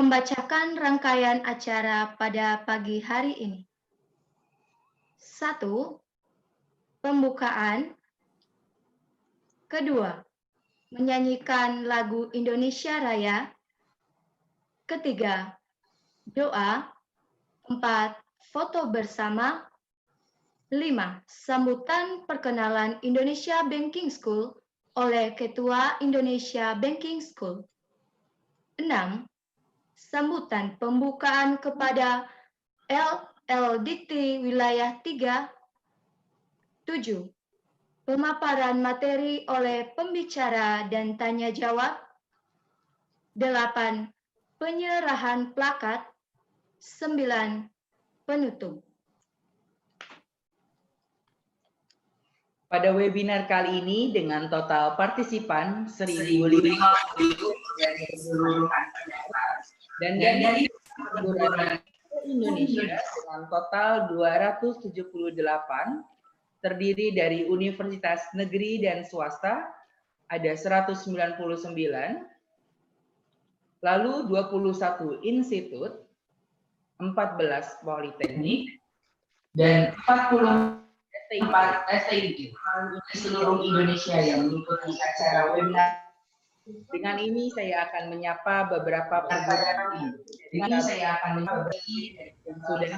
membacakan rangkaian acara pada pagi hari ini. 1. Pembukaan. Kedua, menyanyikan lagu Indonesia Raya. Ketiga, doa. 4. Foto bersama. 5. Sambutan perkenalan Indonesia Banking School oleh Ketua Indonesia Banking School. 6. Sambutan pembukaan kepada LLDT Wilayah 3. 7. Pemaparan materi oleh pembicara dan tanya jawab. 8. Penyerahan plakat. 9. Penutup. Pada webinar kali ini dengan total partisipan 1.500 dari seluruh dan dari perguruan Indonesia dengan total 278, terdiri dari universitas negeri dan swasta ada 199, lalu 21 institut, 14 politeknik, dan 44 STID di seluruh Indonesia yang mengikuti acara webinar. Dengan ini saya akan menyapa beberapa perguruan tinggi yang sudah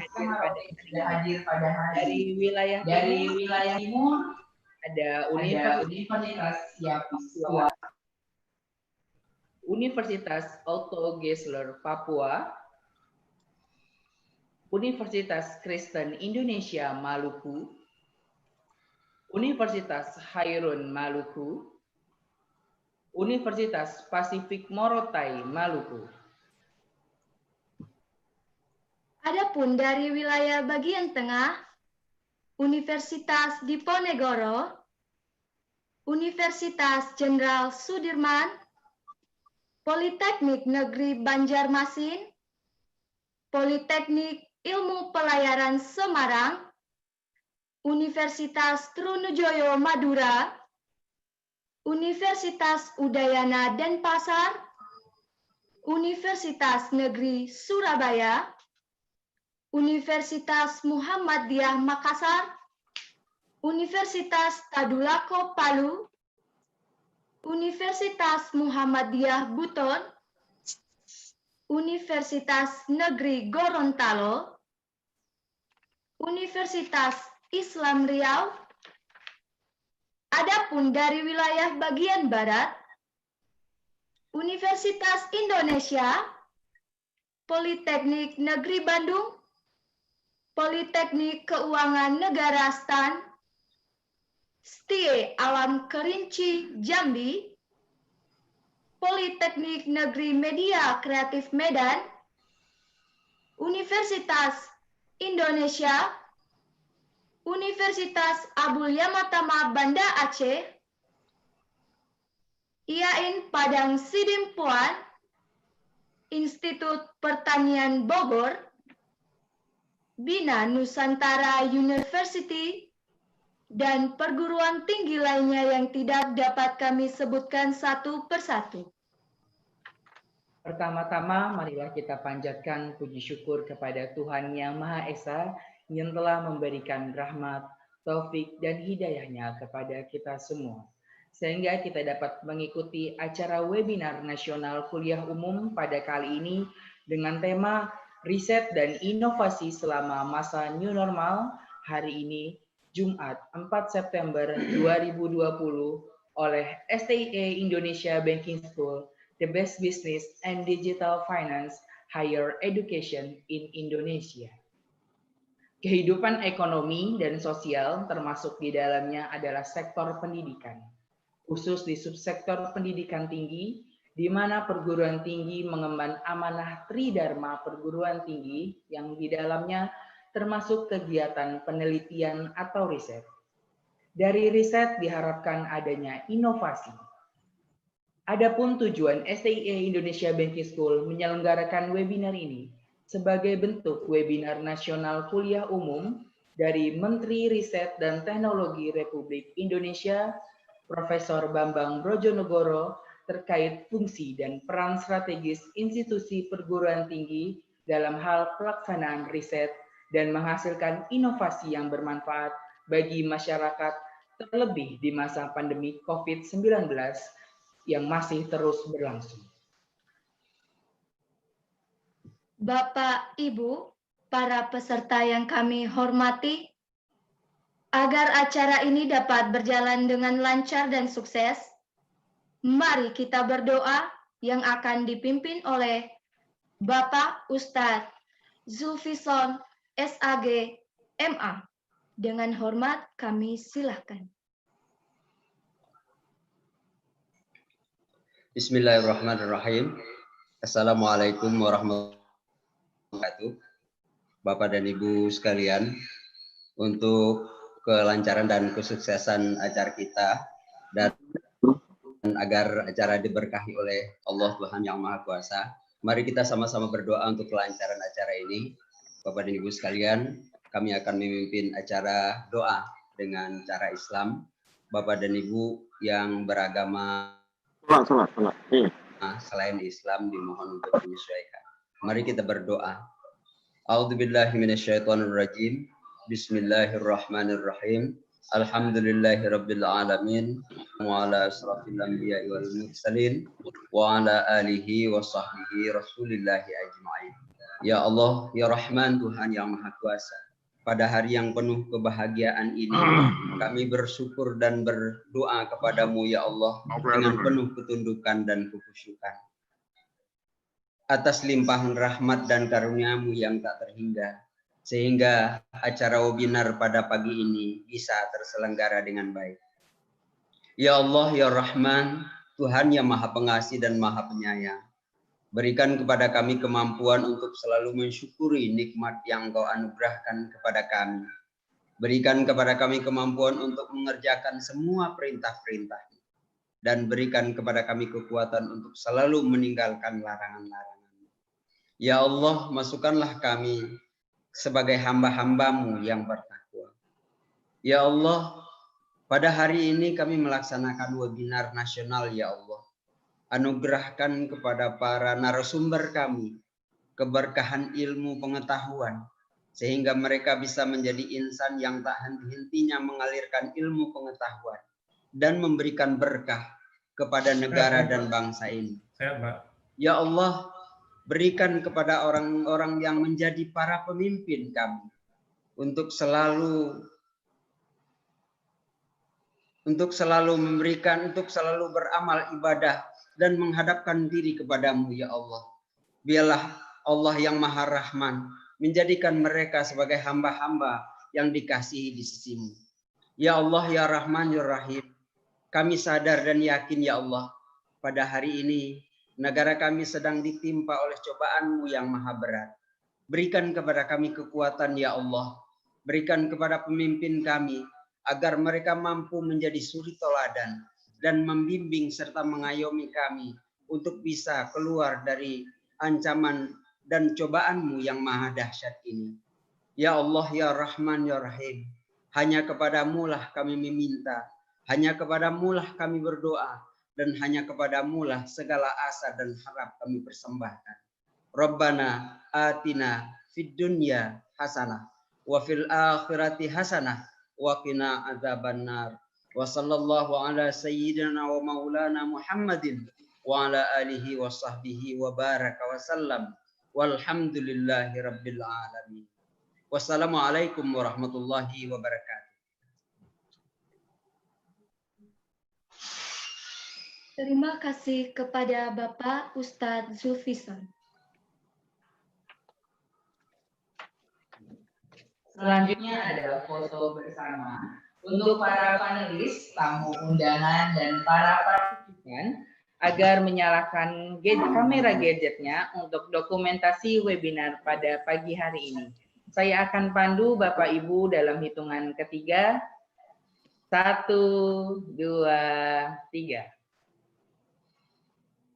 hadir pada hari ini. Dari wilayah timur ada Universitas Siapiswa, Universitas Otto Gessler Papua, Universitas Kristen Indonesia Maluku, Universitas Hairun Maluku, Universitas Pasifik Morotai Maluku. Adapun dari wilayah bagian tengah, Universitas Diponegoro, Universitas Jenderal Sudirman, Politeknik Negeri Banjarmasin, Politeknik Ilmu Pelayaran Semarang, Universitas Trunojoyo Madura, Universitas Udayana Denpasar, Universitas Negeri Surabaya, Universitas Muhammadiyah Makassar, Universitas Tadulako Palu, Universitas Muhammadiyah Buton, Universitas Negeri Gorontalo, Universitas Islam Riau. Adapun dari wilayah bagian barat, Universitas Indonesia, Politeknik Negeri Bandung, Politeknik Keuangan Negara STAN, STIE Alam Kerinci Jambi, Politeknik Negeri Media Kreatif Medan, Universitas Indonesia, Universitas Abdul Yamatama Banda Aceh, IAIN Padang Sidimpuan, Institut Pertanian Bogor, Bina Nusantara University, dan perguruan tinggi lainnya yang tidak dapat kami sebutkan satu persatu. Pertama-tama, marilah kita panjatkan puji syukur kepada Tuhan Yang Maha Esa yang telah memberikan rahmat, taufik, dan hidayahnya kepada kita semua. Sehingga kita dapat mengikuti acara webinar nasional kuliah umum pada kali ini dengan tema Riset dan Inovasi selama masa New Normal hari ini, Jumat 4 September 2020 oleh STIE Indonesia Banking School, The Best Business and Digital Finance Higher Education in Indonesia. Kehidupan ekonomi dan sosial termasuk di dalamnya adalah sektor pendidikan, khusus di subsektor pendidikan tinggi, di mana perguruan tinggi mengemban amanah Tridharma perguruan tinggi yang di dalamnya termasuk kegiatan penelitian atau riset. Dari riset diharapkan adanya inovasi. Adapun tujuan STIE Indonesia Banking School menyelenggarakan webinar ini sebagai bentuk webinar nasional kuliah umum dari Menteri Riset dan Teknologi Republik Indonesia, Profesor Bambang Brojonegoro, terkait fungsi dan peran strategis institusi perguruan tinggi dalam hal pelaksanaan riset dan menghasilkan inovasi yang bermanfaat bagi masyarakat, terlebih di masa pandemi COVID-19 yang masih terus berlangsung. Bapak, Ibu, para peserta yang kami hormati, agar acara ini dapat berjalan dengan lancar dan sukses, mari kita berdoa yang akan dipimpin oleh Bapak Ustadz Zulfison SAG MA. Dengan hormat kami silakan. Bismillahirrahmanirrahim. Assalamualaikum warahmatullahi wabarakatuh. Bapak dan Ibu sekalian, untuk kelancaran dan kesuksesan acara kita dan agar acara diberkahi oleh Allah Tuhan Yang Maha Kuasa, mari kita sama-sama berdoa untuk kelancaran acara ini. Bapak dan Ibu sekalian, kami akan memimpin acara doa dengan cara Islam. Bapak dan Ibu yang beragama selain Islam dimohon untuk menyesuaikan. Mari kita berdoa. A'udzubillahi minasyaitonirrajim. Bismillahirrahmanirrahim. Alhamdulillahirabbil alamin wa ala asrafil anbiya'i wal mursalin wa ala alihi wa sahbihi rasulillahi ajma'in. Ya Allah, ya Rahman, Tuhan yang Maha Kuasa. Pada hari yang penuh kebahagiaan ini, kami bersyukur dan berdoa kepadamu ya Allah dengan penuh ketundukan dan kekhusyukan. Atas limpahan rahmat dan karuniamu yang tak terhingga, sehingga acara webinar pada pagi ini bisa terselenggara dengan baik. Ya Allah, ya Rahman, Tuhan yang Maha Pengasih dan Maha Penyayang. Berikan kepada kami kemampuan untuk selalu mensyukuri nikmat yang Engkau anugerahkan kepada kami. Berikan kepada kami kemampuan untuk mengerjakan semua perintah-perintah. Dan berikan kepada kami kekuatan untuk selalu meninggalkan larangan-larangan. Ya Allah, masukkanlah kami sebagai hamba-hambamu yang bertakwa. Ya Allah, pada hari ini kami melaksanakan webinar nasional ya Allah. Anugerahkan kepada para narasumber kami keberkahan ilmu pengetahuan, sehingga mereka bisa menjadi insan yang tak henti-hentinya mengalirkan ilmu pengetahuan dan memberikan berkah kepada negara dan bangsa ini. Ya Allah, berikan kepada orang-orang yang menjadi para pemimpin kami untuk selalu memberikan, untuk selalu beramal ibadah dan menghadapkan diri kepadamu ya Allah. Biarlah Allah yang Maha Rahman menjadikan mereka sebagai hamba-hamba yang dikasihi di sisimu. Ya Allah, ya Rahman, ya Rahim, kami sadar dan yakin ya Allah, pada hari ini negara kami sedang ditimpa oleh cobaan-Mu yang maha berat. Berikan kepada kami kekuatan ya Allah, berikan kepada pemimpin kami agar mereka mampu menjadi suri teladan dan membimbing serta mengayomi kami untuk bisa keluar dari ancaman dan cobaan-Mu yang maha dahsyat ini. Ya Allah, ya Rahman, ya Rahim, hanya kepadamu lah kami meminta, hanya kepadamu lah kami berdoa, dan hanya kepadamu lah segala asa dan harap kami persembahkan. Rabbana atina fid dunya hasanah wa fil akhirati hasanah wa qina adzabannar. Wa sallallahu ala sayyidina wa maulana Muhammadin wa ala alihi wa sahbihi wa baraka wa sallam. Walhamdulillahi rabbil alamin. Wassalamualaikum warahmatullahi wabarakatuh. Terima kasih kepada Bapak Ustadz Zulfison. Selanjutnya adalah foto bersama. Untuk para panelis, tamu undangan, dan para partisipan agar menyalakan kamera gadgetnya untuk dokumentasi webinar pada pagi hari ini. Saya akan pandu Bapak Ibu dalam hitungan ketiga. 1, 2, 3.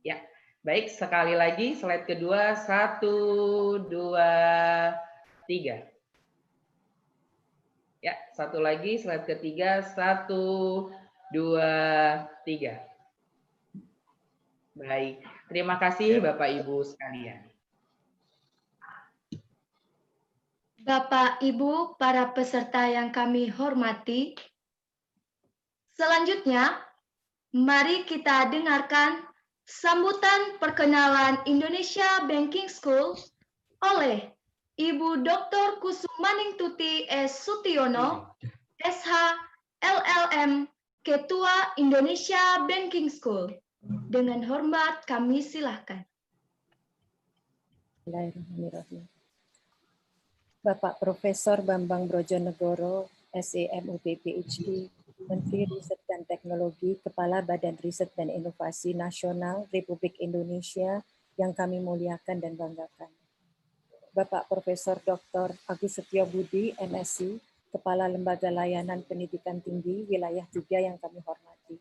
Ya, baik, sekali lagi slide kedua. 1, 2, 3. Ya, satu lagi slide ketiga. 1, 2, 3. Baik, terima kasih Bapak Ibu sekalian. Bapak, Ibu, para peserta yang kami hormati, selanjutnya mari kita dengarkan sambutan perkenalan Indonesia Banking School oleh Ibu Dr. Kusumaningtuti S. Sutiono, SH, LLM, Ketua Indonesia Banking School. Dengan hormat kami silahkan. Bismillahirrahmanirrahim. Bapak Profesor Bambang Brojonegoro, SEMUP PhD, Menteri Riset dan Teknologi, Kepala Badan Riset dan Inovasi Nasional Republik Indonesia yang kami muliakan dan banggakan. Bapak Profesor Dr. Agus Setiobudi, MSc, Kepala Lembaga Layanan Pendidikan Tinggi Wilayah 3 yang kami hormati.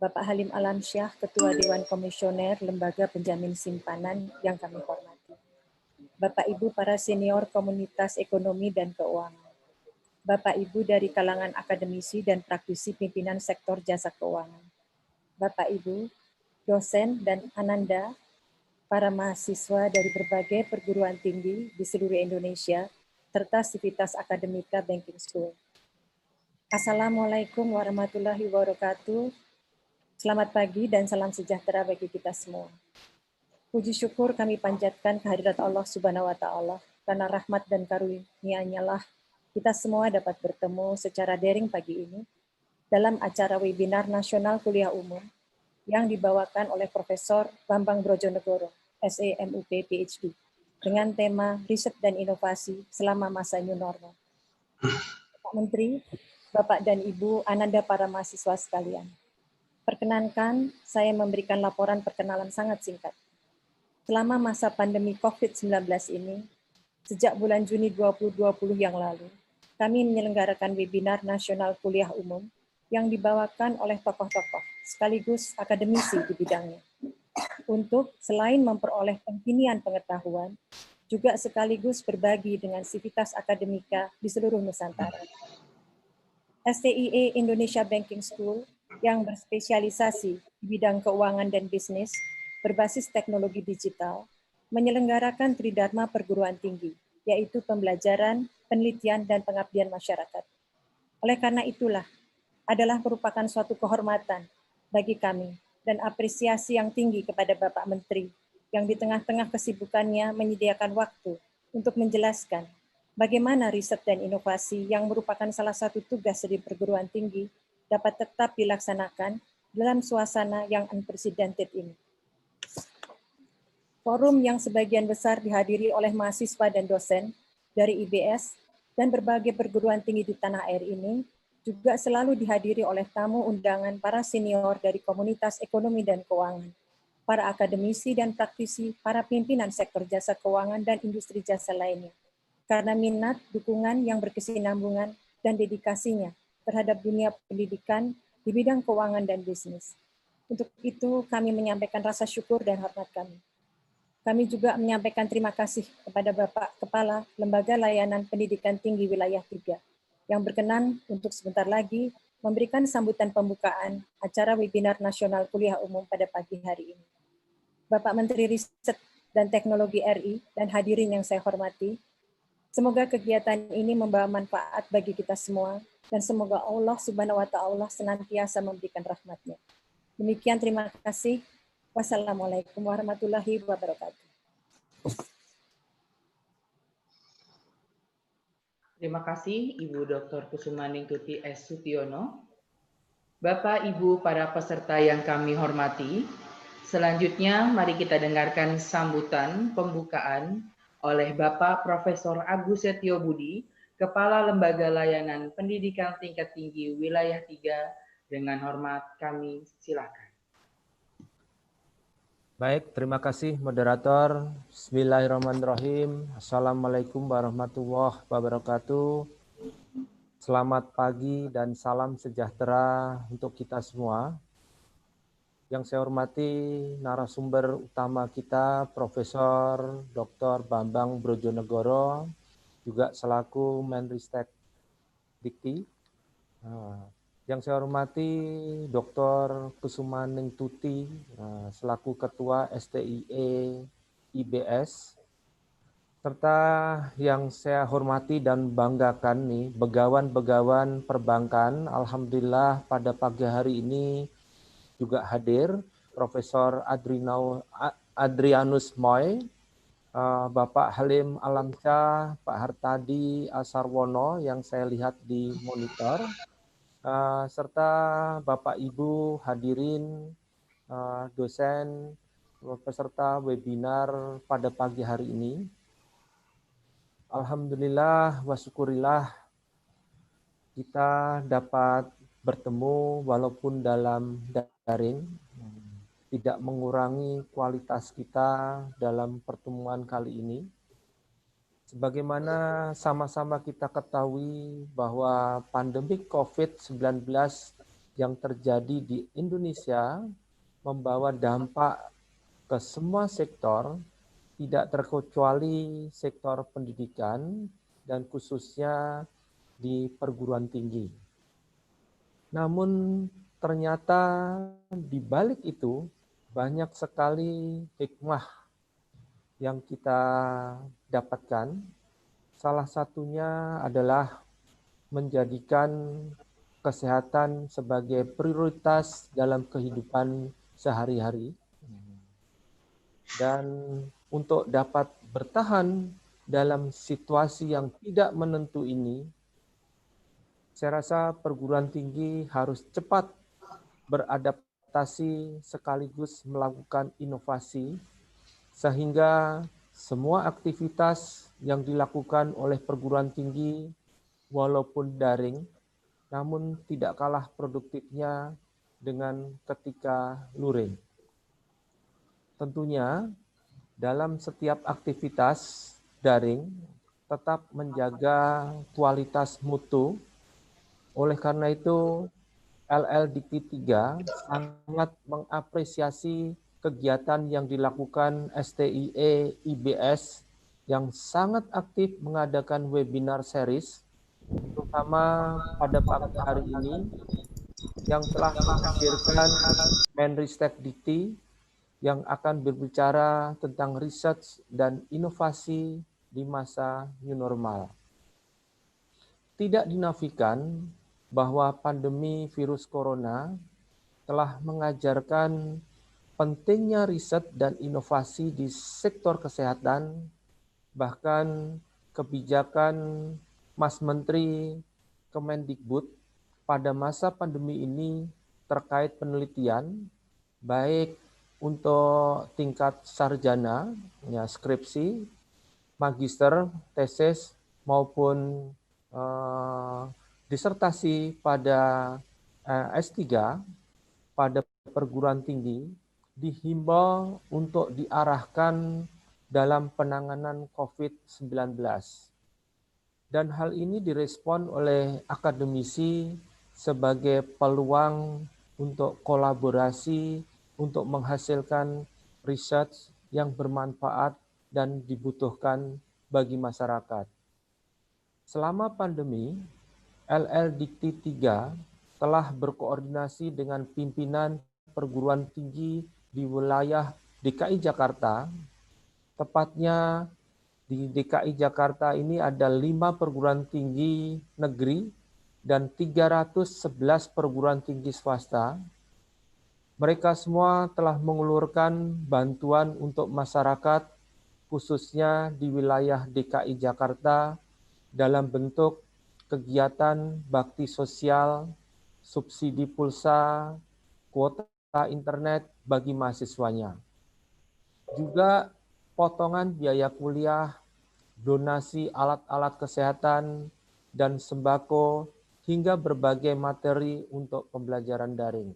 Bapak Halim Alamsyah, Ketua Dewan Komisioner Lembaga Penjamin Simpanan yang kami hormati. Bapak Ibu para senior komunitas ekonomi dan keuangan. Bapak Ibu dari kalangan akademisi dan praktisi pimpinan sektor jasa keuangan. Bapak Ibu, dosen dan ananda, para mahasiswa dari berbagai perguruan tinggi di seluruh Indonesia, serta sivitas akademika Banking School. Assalamualaikum warahmatullahi wabarakatuh. Selamat pagi dan salam sejahtera bagi kita semua. Puji syukur kami panjatkan kehadirat Allah Subhanahu wa Ta'ala, karena rahmat dan karunia-Nya lah kita semua dapat bertemu secara daring pagi ini dalam acara webinar nasional kuliah umum yang dibawakan oleh Profesor Bambang Brojonegoro, SEMUP PhD, dengan tema Riset dan Inovasi selama masa New Normal. Pak Menteri, Bapak dan Ibu, ananda para mahasiswa sekalian. Perkenankan saya memberikan laporan perkenalan sangat singkat. Selama masa pandemi COVID-19 ini, sejak bulan Juni 2020 yang lalu, kami menyelenggarakan webinar nasional kuliah umum yang dibawakan oleh tokoh-tokoh sekaligus akademisi di bidangnya. Untuk selain memperoleh pengkinian pengetahuan, juga sekaligus berbagi dengan sivitas akademika di seluruh Nusantara. STIE Indonesia Banking School yang berspesialisasi di bidang keuangan dan bisnis berbasis teknologi digital, menyelenggarakan Tridharma Perguruan Tinggi, yaitu pembelajaran, penelitian, dan pengabdian masyarakat. Oleh karena itulah, adalah merupakan suatu kehormatan bagi kami dan apresiasi yang tinggi kepada Bapak Menteri yang di tengah-tengah kesibukannya menyediakan waktu untuk menjelaskan bagaimana riset dan inovasi yang merupakan salah satu tugas di perguruan tinggi dapat tetap dilaksanakan dalam suasana yang unprecedented ini. Forum yang sebagian besar dihadiri oleh mahasiswa dan dosen dari IBS dan berbagai perguruan tinggi di tanah air ini juga selalu dihadiri oleh tamu undangan para senior dari komunitas ekonomi dan keuangan, para akademisi dan praktisi, para pimpinan sektor jasa keuangan dan industri jasa lainnya, karena minat, dukungan yang berkesinambungan, dan dedikasinya terhadap dunia pendidikan di bidang keuangan dan bisnis. Untuk itu, kami menyampaikan rasa syukur dan hormat kami. Kami juga menyampaikan terima kasih kepada Bapak Kepala Lembaga Layanan Pendidikan Tinggi Wilayah 3 yang berkenan untuk sebentar lagi memberikan sambutan pembukaan acara webinar nasional kuliah umum pada pagi hari ini. Bapak Menteri Riset dan Teknologi RI dan hadirin yang saya hormati, semoga kegiatan ini membawa manfaat bagi kita semua dan semoga Allah Subhanahu wa Ta'ala senantiasa memberikan rahmat-Nya. Demikian, terima kasih. Wassalamualaikum warahmatullahi wabarakatuh. Terima kasih Ibu Dr. Kusumaningtuti S. Sutiono. Bapak, Ibu, para peserta yang kami hormati, selanjutnya mari kita dengarkan sambutan pembukaan oleh Bapak Profesor Agus Setiobudi, Kepala Lembaga Layanan Pendidikan Tingkat Tinggi Wilayah 3. Dengan hormat kami silakan. Baik, terima kasih moderator. Bismillahirrahmanirrahim. Assalamualaikum warahmatullahi wabarakatuh. Selamat pagi dan salam sejahtera untuk kita semua. Yang saya hormati narasumber utama kita, Profesor Dr. Bambang Brojonegoro, juga selaku Menristek Dikti. Yang saya hormati Dr. Kusuma Ningtuti selaku Ketua STIE IBS, serta yang saya hormati dan banggakan nih, begawan-begawan perbankan. Alhamdulillah pada pagi hari ini juga hadir Profesor Adrianus Moy, Bapak Halim Alamsyah, Pak Hartadi Asarwono yang saya lihat di monitor, serta Bapak Ibu hadirin dosen peserta webinar pada pagi hari ini. Alhamdulillah wa syukurillah kita dapat bertemu walaupun dalam daring, tidak mengurangi kualitas kita dalam pertemuan kali ini. Sebagaimana sama-sama kita ketahui bahwa pandemi COVID-19 yang terjadi di Indonesia membawa dampak ke semua sektor, tidak terkecuali sektor pendidikan dan khususnya di perguruan tinggi. Namun ternyata di balik itu banyak sekali hikmah yang kita dapatkan. Salah satunya adalah menjadikan kesehatan sebagai prioritas dalam kehidupan sehari-hari. Dan untuk dapat bertahan dalam situasi yang tidak menentu ini, saya rasa perguruan tinggi harus cepat beradaptasi sekaligus melakukan inovasi sehingga semua aktivitas yang dilakukan oleh perguruan tinggi walaupun daring namun tidak kalah produktifnya dengan ketika luring. Tentunya dalam setiap aktivitas daring tetap menjaga kualitas mutu. Oleh karena itu, LLDikti 3 sangat mengapresiasi kegiatan yang dilakukan STIE IBS yang sangat aktif mengadakan webinar series, terutama pada pagi hari ini, yang telah menghadirkan Menristek Dikti yang akan berbicara tentang riset dan inovasi di masa new normal. Tidak dinafikan bahwa pandemi virus corona telah mengajarkan pentingnya riset dan inovasi di sektor kesehatan, bahkan kebijakan Mas Menteri Kemendikbud pada masa pandemi ini terkait penelitian, baik untuk tingkat sarjana, ya, skripsi, magister, tesis, maupun disertasi pada S3 pada perguruan tinggi dihimbau untuk diarahkan dalam penanganan COVID-19. Dan hal ini direspon oleh akademisi sebagai peluang untuk kolaborasi untuk menghasilkan riset yang bermanfaat dan dibutuhkan bagi masyarakat. Selama pandemi, LLDikti 3 telah berkoordinasi dengan pimpinan perguruan tinggi di wilayah DKI Jakarta. Tepatnya di DKI Jakarta ini ada 5 perguruan tinggi negeri dan 311 perguruan tinggi swasta. Mereka semua telah mengulurkan bantuan untuk masyarakat, khususnya di wilayah DKI Jakarta, dalam bentuk kegiatan bakti sosial, subsidi pulsa, kuota internet bagi mahasiswanya. Juga potongan biaya kuliah, donasi alat-alat kesehatan, dan sembako, hingga berbagai materi untuk pembelajaran daring.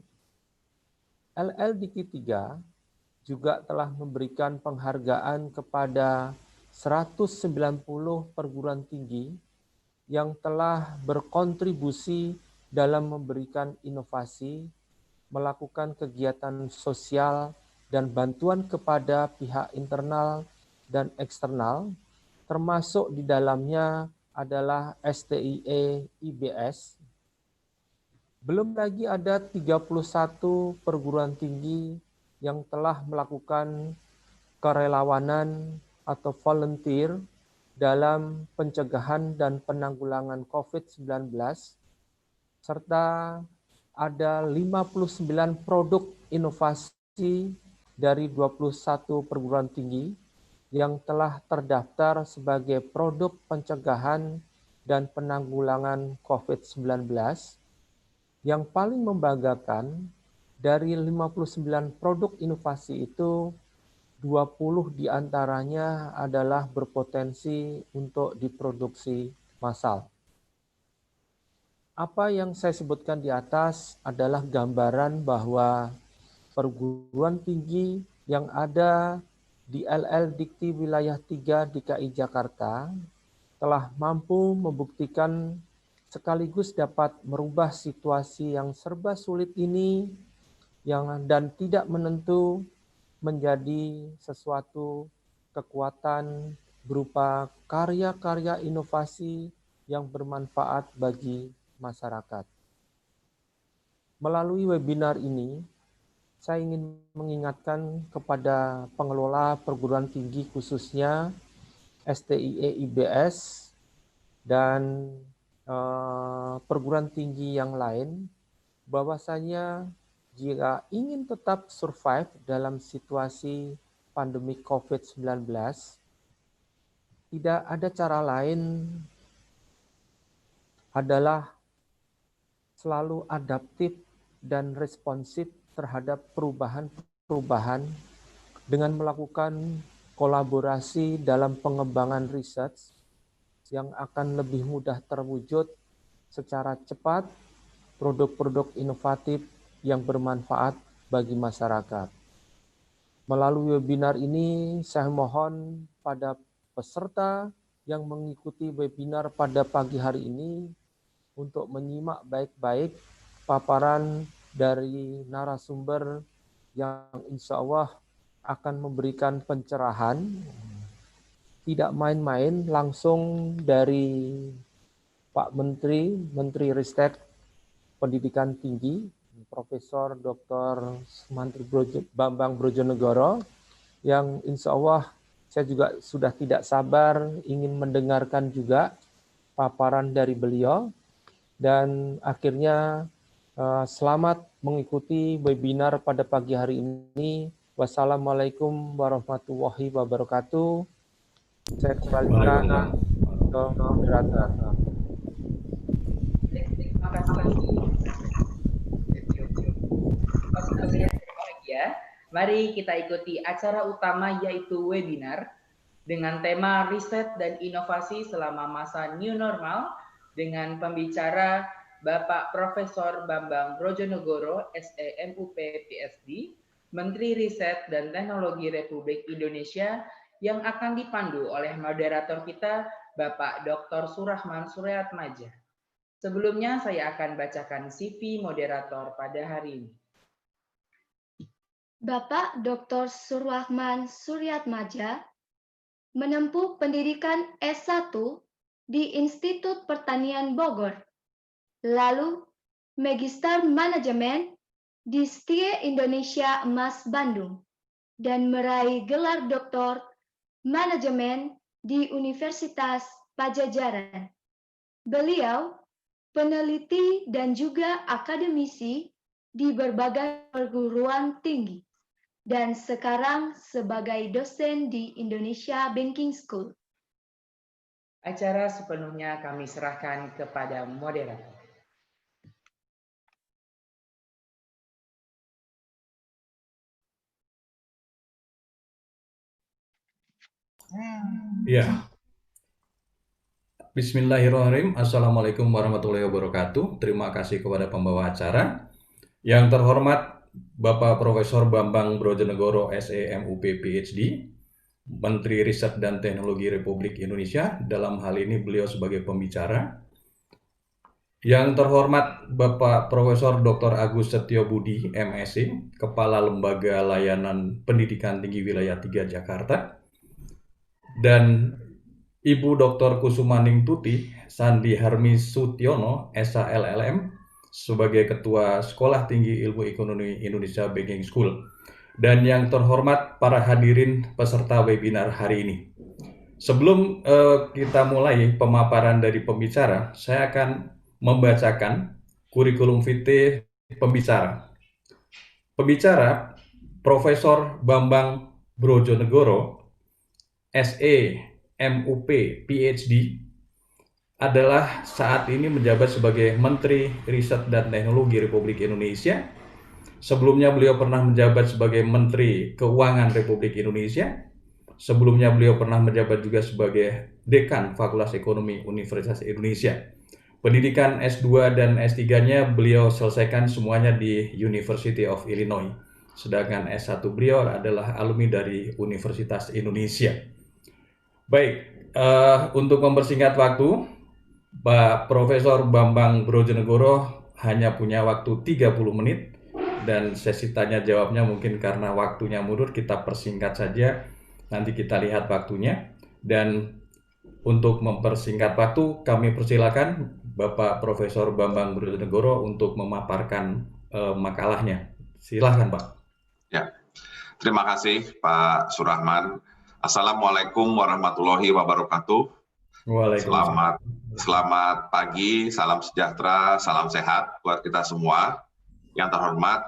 LLDikti 3 juga telah memberikan penghargaan kepada 190 perguruan tinggi yang telah berkontribusi dalam memberikan inovasi, melakukan kegiatan sosial, dan bantuan kepada pihak internal dan eksternal, termasuk di dalamnya adalah STIE IBS. Belum lagi ada 31 perguruan tinggi yang telah melakukan kerelawanan atau volunteer dalam pencegahan dan penanggulangan COVID-19, serta ada 59 produk inovasi dari 21 perguruan tinggi yang telah terdaftar sebagai produk pencegahan dan penanggulangan COVID-19. Yang paling membanggakan, dari 59 produk inovasi itu, 20 diantaranya adalah berpotensi untuk diproduksi massal. Apa yang saya sebutkan di atas adalah gambaran bahwa perguruan tinggi yang ada di LL Dikti Wilayah 3 DKI Jakarta telah mampu membuktikan sekaligus dapat merubah situasi yang serba sulit ini dan tidak menentu menjadi sesuatu kekuatan berupa karya-karya inovasi yang bermanfaat bagi masyarakat. Melalui webinar ini, saya ingin mengingatkan kepada pengelola perguruan tinggi khususnya STIE IBS dan perguruan tinggi yang lain, bahwasanya jika ingin tetap survive dalam situasi pandemi COVID-19, tidak ada cara lain adalah selalu adaptif dan responsif terhadap perubahan-perubahan dengan melakukan kolaborasi dalam pengembangan riset yang akan lebih mudah terwujud secara cepat produk-produk inovatif yang bermanfaat bagi masyarakat. Melalui webinar ini, saya mohon pada peserta yang mengikuti webinar pada pagi hari ini untuk menyimak baik-baik paparan dari narasumber yang insya Allah akan memberikan pencerahan. Tidak main-main, langsung dari Pak Menteri Ristek Pendidikan Tinggi, Profesor Dr. Sumantri Bambang Brojonegoro, yang insya Allah saya juga sudah tidak sabar ingin mendengarkan juga paparan dari beliau. Dan akhirnya selamat mengikuti webinar pada pagi hari ini. Wassalamualaikum warahmatullahi wabarakatuh. Saya kembalikan ke moderator. Terima kasih. Mari kita ikuti acara utama yaitu webinar dengan tema riset dan inovasi selama masa new normal dengan pembicara Bapak Profesor Bambang Brojonegoro, SEMUP PhD, Menteri Riset dan Teknologi Republik Indonesia, yang akan dipandu oleh moderator kita, Bapak Dr. Surahman Suryatmaja. Sebelumnya saya akan bacakan CV moderator pada hari ini. Bapak Dr. Surahman Suryatmaja menempuh pendidikan S1 di Institut Pertanian Bogor, lalu Magister Manajemen di STIE Indonesia Emas Bandung, dan meraih gelar Doktor Manajemen di Universitas Pajajaran. Beliau peneliti dan juga akademisi di berbagai perguruan tinggi, dan sekarang sebagai dosen di Indonesia Banking School. Acara sepenuhnya kami serahkan kepada moderator. Ya. Bismillahirrahmanirrahim. Assalamualaikum warahmatullahi wabarakatuh. Terima kasih kepada pembawa acara. Yang terhormat Bapak Profesor Bambang Brojonegoro, SEMUP PhD, Menteri Riset dan Teknologi Republik Indonesia. Dalam hal ini beliau sebagai pembicara. Yang terhormat Bapak Profesor Dr. Agus Setiobudi, MSc, Kepala Lembaga Layanan Pendidikan Tinggi Wilayah 3 Jakarta. Dan Ibu Dr. Kusumaning Tuti Sandi Harmi Sutiono, SHLLM, sebagai Ketua Sekolah Tinggi Ilmu Ekonomi Indonesia Banking School. Dan yang terhormat para hadirin peserta webinar hari ini. Sebelum kita mulai pemaparan dari pembicara, saya akan membacakan kurikulum vitae pembicara. Pembicara Profesor Bambang Brojonegoro, SE, MUP, PhD, adalah saat ini menjabat sebagai Menteri Riset dan Teknologi Republik Indonesia. Sebelumnya beliau pernah menjabat sebagai Menteri Keuangan Republik Indonesia. Sebelumnya beliau pernah menjabat juga sebagai Dekan Fakultas Ekonomi Universitas Indonesia. Pendidikan S2 dan S3-nya beliau selesaikan semuanya di University of Illinois. Sedangkan S1 beliau adalah alumni dari Universitas Indonesia. Baik, untuk mempersingkat waktu, Pak Profesor Bambang Brojonegoro hanya punya waktu 30 menit dan sesi tanya jawabnya mungkin karena waktunya mundur kita persingkat saja. Nanti kita lihat waktunya. Dan untuk mempersingkat waktu, kami persilakan Bapak Profesor Bambang Brojonegoro untuk memaparkan makalahnya. Silahkan, Pak. Ya, terima kasih Pak Surahman. Assalamualaikum warahmatullahi wabarakatuh. Waalaikumsalam. Selamat pagi, salam sejahtera, salam sehat buat kita semua. Yang terhormat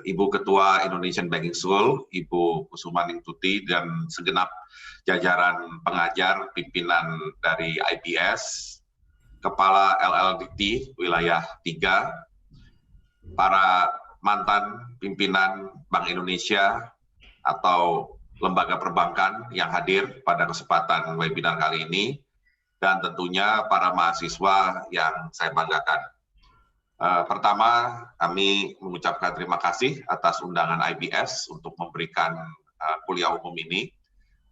Ibu Ketua Indonesian Banking School, Ibu Kusumaningtuti, dan segenap jajaran pengajar pimpinan dari IBS, Kepala LLDT Wilayah 3, para mantan pimpinan Bank Indonesia atau lembaga perbankan yang hadir pada kesempatan webinar kali ini, dan tentunya para mahasiswa yang saya banggakan. Pertama, kami mengucapkan terima kasih atas undangan IBS untuk memberikan kuliah umum ini.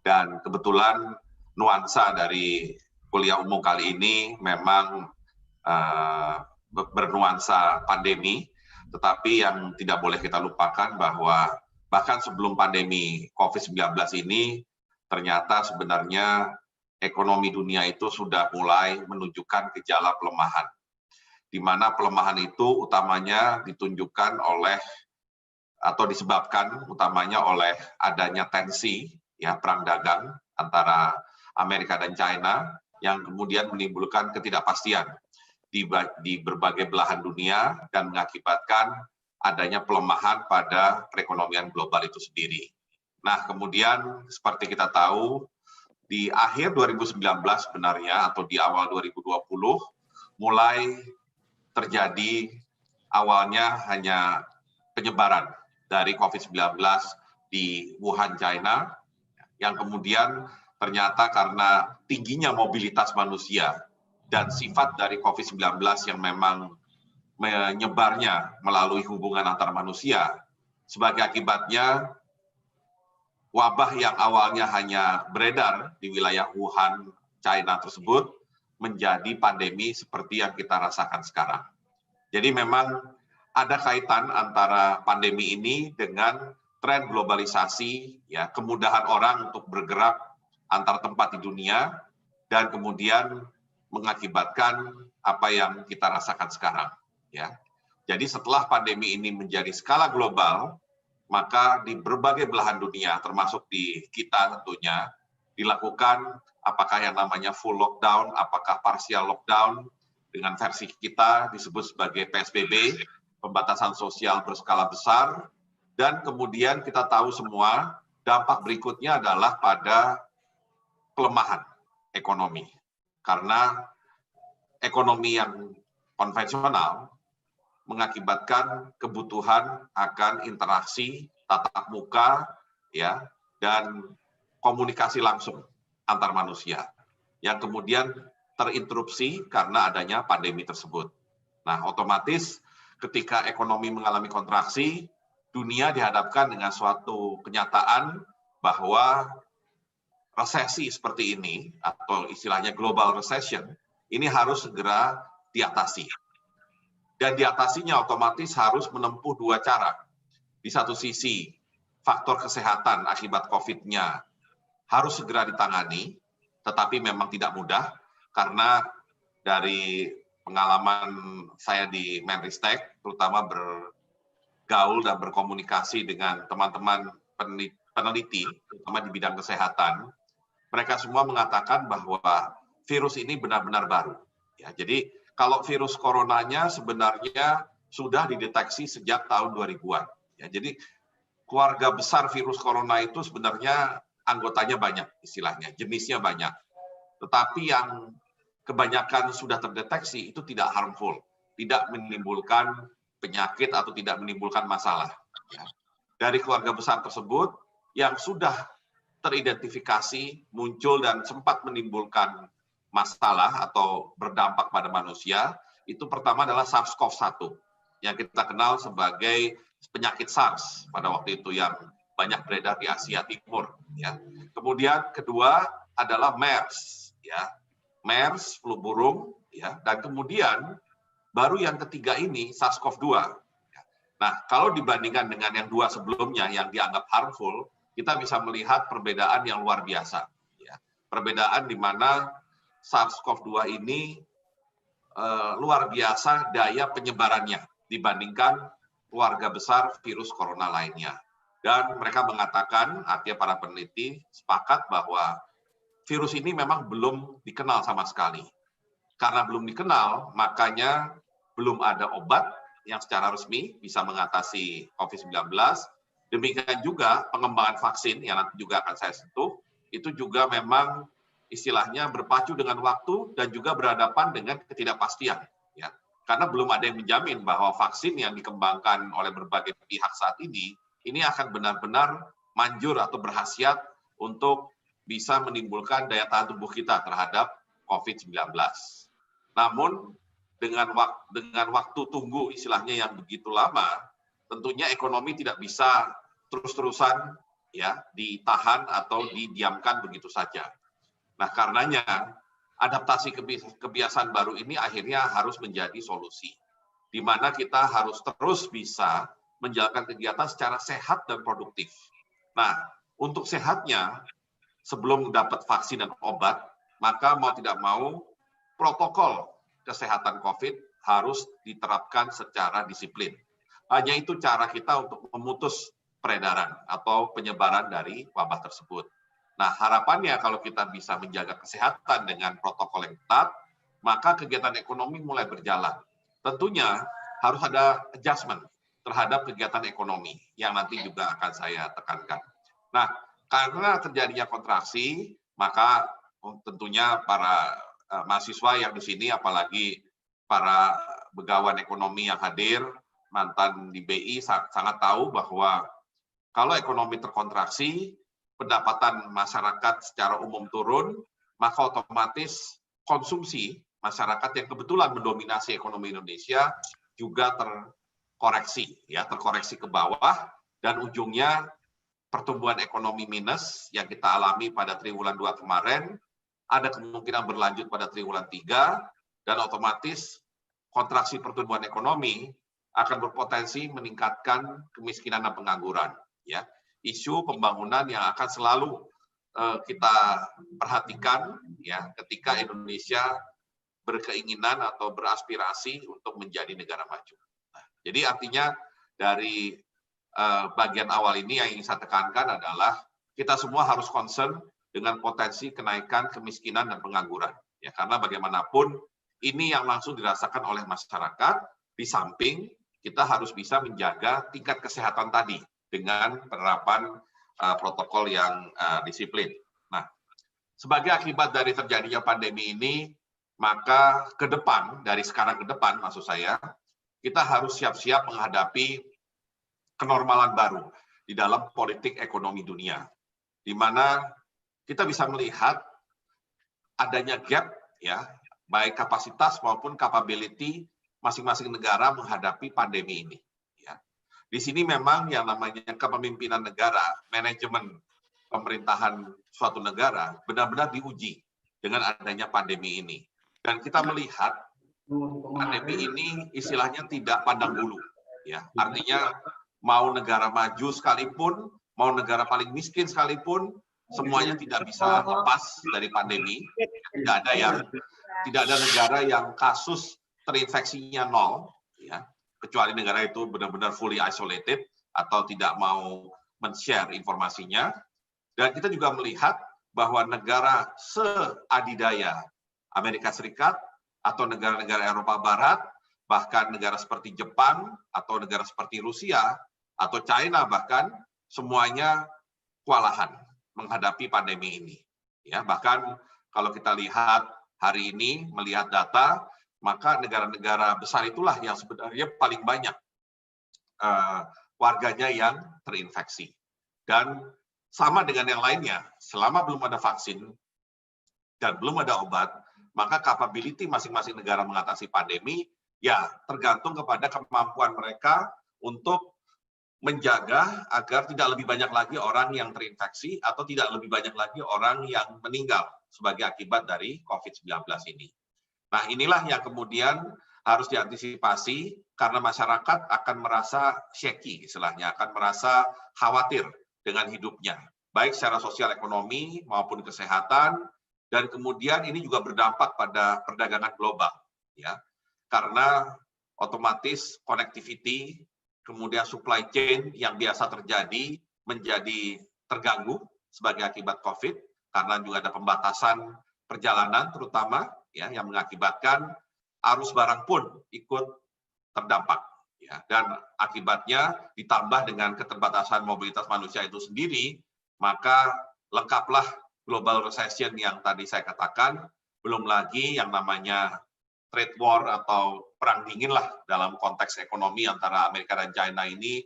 Dan kebetulan nuansa dari kuliah umum kali ini memang bernuansa pandemi, tetapi yang tidak boleh kita lupakan bahwa bahkan sebelum pandemi COVID-19 ini, ternyata sebenarnya ekonomi dunia itu sudah mulai menunjukkan gejala pelemahan, di mana pelemahan itu utamanya ditunjukkan oleh atau disebabkan utamanya oleh adanya tensi, ya, perang dagang antara Amerika dan China yang kemudian menimbulkan ketidakpastian di berbagai belahan dunia dan mengakibatkan adanya pelemahan pada perekonomian global itu sendiri. Nah, kemudian seperti kita tahu, di akhir 2019 sebenarnya atau di awal 2020 mulai terjadi awalnya hanya penyebaran dari COVID-19 di Wuhan, China, yang kemudian ternyata karena tingginya mobilitas manusia dan sifat dari COVID-19 yang memang menyebarnya melalui hubungan antar manusia, sebagai akibatnya wabah yang awalnya hanya beredar di wilayah Wuhan, China tersebut menjadi pandemi seperti yang kita rasakan sekarang. Jadi memang ada kaitan antara pandemi ini dengan tren globalisasi, ya, kemudahan orang untuk bergerak antar tempat di dunia, dan kemudian mengakibatkan apa yang kita rasakan sekarang. Ya. Jadi setelah pandemi ini menjadi skala global, maka di berbagai belahan dunia, termasuk di kita tentunya, dilakukan apakah yang namanya full lockdown, apakah partial lockdown, dengan versi kita disebut sebagai PSBB, pembatasan sosial berskala besar, dan kemudian kita tahu semua dampak berikutnya adalah pada pelemahan ekonomi. Karena ekonomi yang konvensional mengakibatkan kebutuhan akan interaksi tatap muka, ya, dan komunikasi langsung antar manusia yang kemudian terinterupsi karena adanya pandemi tersebut. Nah, otomatis ketika ekonomi mengalami kontraksi, dunia dihadapkan dengan suatu kenyataan bahwa resesi seperti ini atau istilahnya global recession ini harus segera diatasi. Dan diatasinya otomatis harus menempuh dua cara. Di satu sisi, faktor kesehatan akibat COVID-nya harus segera ditangani, tetapi memang tidak mudah karena dari pengalaman saya di Menristek, terutama bergaul dan berkomunikasi dengan teman-teman peneliti, terutama di bidang kesehatan, mereka semua mengatakan bahwa virus ini benar-benar baru. Ya, jadi kalau virus coronanya sebenarnya sudah dideteksi sejak tahun 2000-an. Ya, jadi keluarga besar virus corona itu sebenarnya anggotanya banyak, istilahnya, jenisnya banyak. Tetapi yang kebanyakan sudah terdeteksi itu tidak harmful, tidak menimbulkan penyakit atau tidak menimbulkan masalah. Ya. Dari keluarga besar tersebut yang sudah teridentifikasi, muncul dan sempat menimbulkan masalah atau berdampak pada manusia, itu pertama adalah SARS-CoV-1 yang kita kenal sebagai penyakit SARS pada waktu itu yang banyak beredar di Asia Timur. Ya. Kemudian kedua adalah MERS, ya, MERS, flu burung, ya, dan kemudian baru yang ketiga ini SARS-CoV-2. Nah, kalau dibandingkan dengan yang dua sebelumnya yang dianggap harmful, kita bisa melihat perbedaan yang luar biasa. Ya. Perbedaan di mana SARS-CoV-2 ini luar biasa daya penyebarannya dibandingkan keluarga besar virus corona lainnya. Dan mereka mengatakan, artinya para peneliti sepakat bahwa virus ini memang belum dikenal sama sekali. Karena belum dikenal, makanya belum ada obat yang secara resmi bisa mengatasi COVID-19. Demikian juga pengembangan vaksin yang nanti juga akan saya sentuh, itu juga memang istilahnya berpacu dengan waktu dan juga berhadapan dengan ketidakpastian. Ya. Karena belum ada yang menjamin bahwa vaksin yang dikembangkan oleh berbagai pihak saat ini akan benar-benar manjur atau berkhasiat untuk bisa menimbulkan daya tahan tubuh kita terhadap COVID-19. Namun, dengan waktu tunggu istilahnya yang begitu lama, tentunya ekonomi tidak bisa terus-terusan ya ditahan atau didiamkan begitu saja. Nah, karenanya adaptasi kebiasaan baru ini akhirnya harus menjadi solusi, di mana kita harus terus bisa menjalankan kegiatan secara sehat dan produktif. Nah, untuk sehatnya, sebelum dapat vaksin dan obat, maka mau tidak mau protokol kesehatan COVID harus diterapkan secara disiplin. Hanya itu cara kita untuk memutus peredaran atau penyebaran dari wabah tersebut. Nah, harapannya kalau kita bisa menjaga kesehatan dengan protokol yang ketat, maka kegiatan ekonomi mulai berjalan. Tentunya harus ada adjustment terhadap kegiatan ekonomi yang nanti juga akan saya tekankan. Nah, karena terjadinya kontraksi, maka tentunya para mahasiswa yang di sini, apalagi para begawan ekonomi yang hadir, mantan di BI sangat tahu bahwa kalau ekonomi terkontraksi, pendapatan masyarakat secara umum turun, maka otomatis konsumsi masyarakat yang kebetulan mendominasi ekonomi Indonesia juga terkoreksi ke bawah, dan ujungnya pertumbuhan ekonomi minus yang kita alami pada triwulan 2 kemarin, ada kemungkinan berlanjut pada triwulan 3, dan otomatis kontraksi pertumbuhan ekonomi akan berpotensi meningkatkan kemiskinan dan pengangguran. Ya. Isu pembangunan yang akan selalu kita perhatikan ya ketika Indonesia berkeinginan atau beraspirasi untuk menjadi negara maju. Nah, jadi artinya dari bagian awal ini yang ingin saya tekankan adalah kita semua harus concern dengan potensi kenaikan kemiskinan dan pengangguran. Ya, karena bagaimanapun ini yang langsung dirasakan oleh masyarakat, di samping kita harus bisa menjaga tingkat kesehatan tadi dengan penerapan protokol yang disiplin. Nah, sebagai akibat dari terjadinya pandemi ini, maka ke depan, dari sekarang ke depan maksud saya, kita harus siap-siap menghadapi kenormalan baru di dalam politik ekonomi dunia, di mana kita bisa melihat adanya gap, ya, baik kapasitas maupun capability masing-masing negara menghadapi pandemi ini. Ya. Di sini memang yang namanya kepemimpinan negara, manajemen pemerintahan suatu negara benar-benar diuji dengan adanya pandemi ini. Dan kita melihat pandemi ini istilahnya tidak pandang bulu. Ya. Artinya mau negara maju sekalipun, mau negara paling miskin sekalipun, semuanya tidak bisa lepas dari pandemi. Tidak ada negara yang kasus terinfeksinya 0, ya, kecuali negara itu benar-benar fully isolated atau tidak mau men-share informasinya. Dan kita juga melihat bahwa negara seadidaya Amerika Serikat atau negara-negara Eropa Barat, bahkan negara seperti Jepang atau negara seperti Rusia atau China bahkan semuanya kewalahan menghadapi pandemi ini. Ya, bahkan kalau kita lihat hari ini melihat data, maka negara-negara besar itulah yang sebenarnya paling banyak warganya yang terinfeksi. Dan sama dengan yang lainnya, selama belum ada vaksin dan belum ada obat, maka capability masing-masing negara mengatasi pandemi ya tergantung kepada kemampuan mereka untuk menjaga agar tidak lebih banyak lagi orang yang terinfeksi atau tidak lebih banyak lagi orang yang meninggal sebagai akibat dari COVID-19 ini. Nah, inilah yang kemudian harus diantisipasi karena masyarakat akan merasa shaky, istilahnya, akan merasa khawatir dengan hidupnya, baik secara sosial ekonomi maupun kesehatan, dan kemudian ini juga berdampak pada perdagangan global, ya, karena otomatis connectivity, kemudian supply chain yang biasa terjadi menjadi terganggu sebagai akibat COVID, karena juga ada pembatasan perjalanan terutama, ya, yang mengakibatkan arus barang pun ikut terdampak. Ya, dan akibatnya ditambah dengan keterbatasan mobilitas manusia itu sendiri, maka lengkaplah global recession yang tadi saya katakan, belum lagi yang namanya trade war atau perang dingin lah dalam konteks ekonomi antara Amerika dan China ini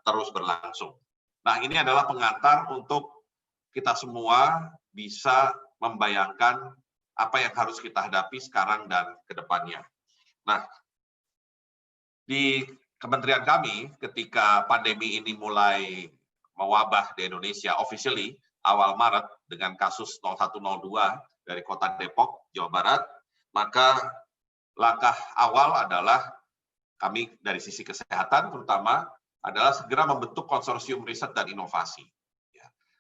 terus berlangsung. Nah, ini adalah pengantar untuk kita semua bisa membayangkan apa yang harus kita hadapi sekarang dan ke depannya. Nah, di kementerian kami ketika pandemi ini mulai mewabah di Indonesia officially awal Maret dengan kasus 0102 dari Kota Depok, Jawa Barat, maka langkah awal adalah kami dari sisi kesehatan terutama adalah segera membentuk konsorsium riset dan inovasi.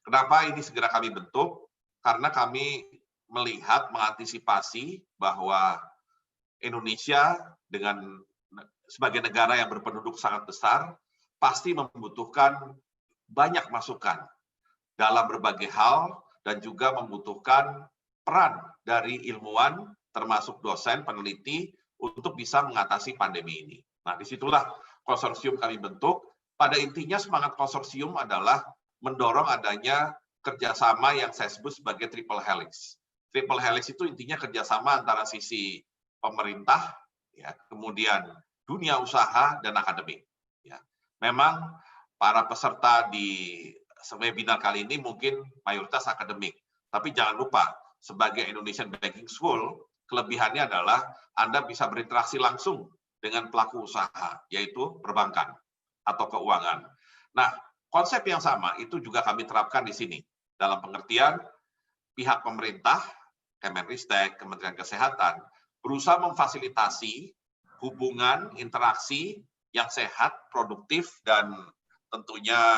Kenapa ini segera kami bentuk? Karena kami melihat, mengantisipasi bahwa Indonesia dengan sebagai negara yang berpenduduk sangat besar, pasti membutuhkan banyak masukan dalam berbagai hal dan juga membutuhkan peran dari ilmuwan, termasuk dosen, peneliti, untuk bisa mengatasi pandemi ini. Nah, disitulah konsorsium kami bentuk. Pada intinya semangat konsorsium adalah mendorong adanya kerjasama yang saya sebut sebagai triple helix. Triple helix itu intinya kerjasama antara sisi pemerintah, ya, kemudian dunia usaha dan akademik. Ya. Memang para peserta di webinar kali ini mungkin mayoritas akademik, tapi jangan lupa sebagai Indonesian Banking School, kelebihannya adalah Anda bisa berinteraksi langsung dengan pelaku usaha, yaitu perbankan atau keuangan. Nah, konsep yang sama itu juga kami terapkan di sini, dalam pengertian pihak pemerintah, Kemenristek, Kementerian Kesehatan, berusaha memfasilitasi hubungan, interaksi yang sehat, produktif, dan tentunya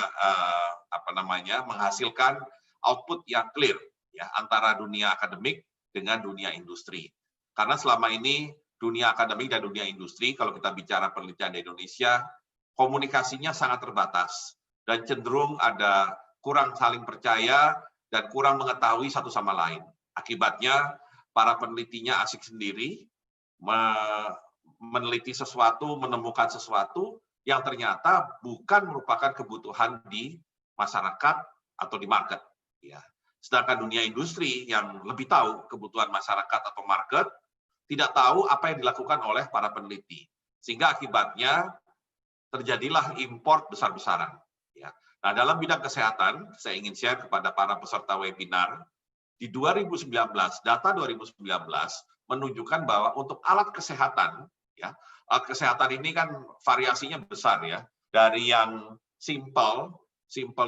menghasilkan output yang clear ya antara dunia akademik dengan dunia industri. Karena selama ini dunia akademik dan dunia industri, kalau kita bicara penelitian di Indonesia, komunikasinya sangat terbatas dan cenderung ada kurang saling percaya dan kurang mengetahui satu sama lain. Akibatnya para penelitinya asik sendiri, meneliti sesuatu, menemukan sesuatu yang ternyata bukan merupakan kebutuhan di masyarakat atau di market. Ya. Sedangkan dunia industri yang lebih tahu kebutuhan masyarakat atau market, tidak tahu apa yang dilakukan oleh para peneliti. Sehingga akibatnya terjadilah import besar-besaran. Ya. Nah, dalam bidang kesehatan, saya ingin share kepada para peserta webinar, di 2019, data 2019 menunjukkan bahwa untuk alat kesehatan, ya, alat kesehatan ini kan variasinya besar ya, dari yang simple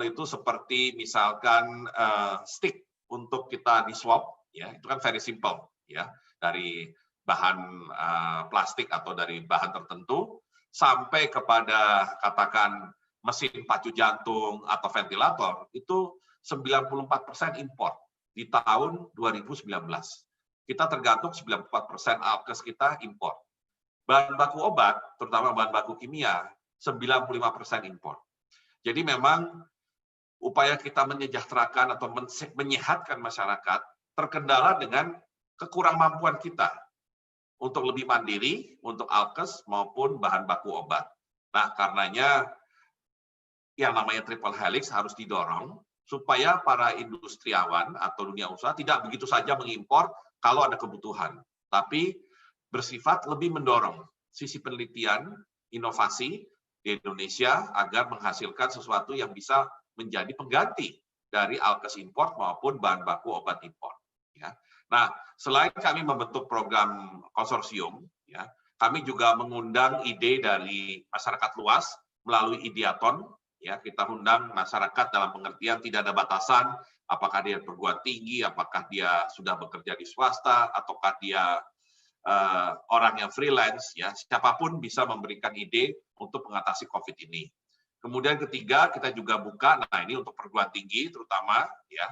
itu seperti misalkan stick untuk kita di swab, ya, itu kan very simple, ya, dari bahan plastik atau dari bahan tertentu, sampai kepada katakan mesin pacu jantung atau ventilator, itu 94% import di tahun 2019. Kita tergantung 94% alkes kita import. bahan baku obat, terutama bahan baku kimia, 95% impor. Jadi memang upaya kita menyejahterakan atau menyehatkan masyarakat terkendala dengan kekurangmampuan kita untuk lebih mandiri, untuk alkes maupun bahan baku obat. Nah, karenanya yang namanya triple helix harus didorong supaya para industriawan atau dunia usaha tidak begitu saja mengimpor kalau ada kebutuhan, tapi bersifat lebih mendorong sisi penelitian, inovasi di Indonesia agar menghasilkan sesuatu yang bisa menjadi pengganti dari alkes impor maupun bahan baku obat impor. Ya. Nah, selain kami membentuk program konsorsium, ya, kami juga mengundang ide dari masyarakat luas melalui Ideaton. Ya, kita undang masyarakat dalam pengertian tidak ada batasan, apakah dia perguruan tinggi, apakah dia sudah bekerja di swasta, ataukah dia orang yang freelance, ya, siapapun bisa memberikan ide untuk mengatasi COVID ini. Kemudian ketiga, kita juga buka, nah ini untuk perguruan tinggi terutama, ya,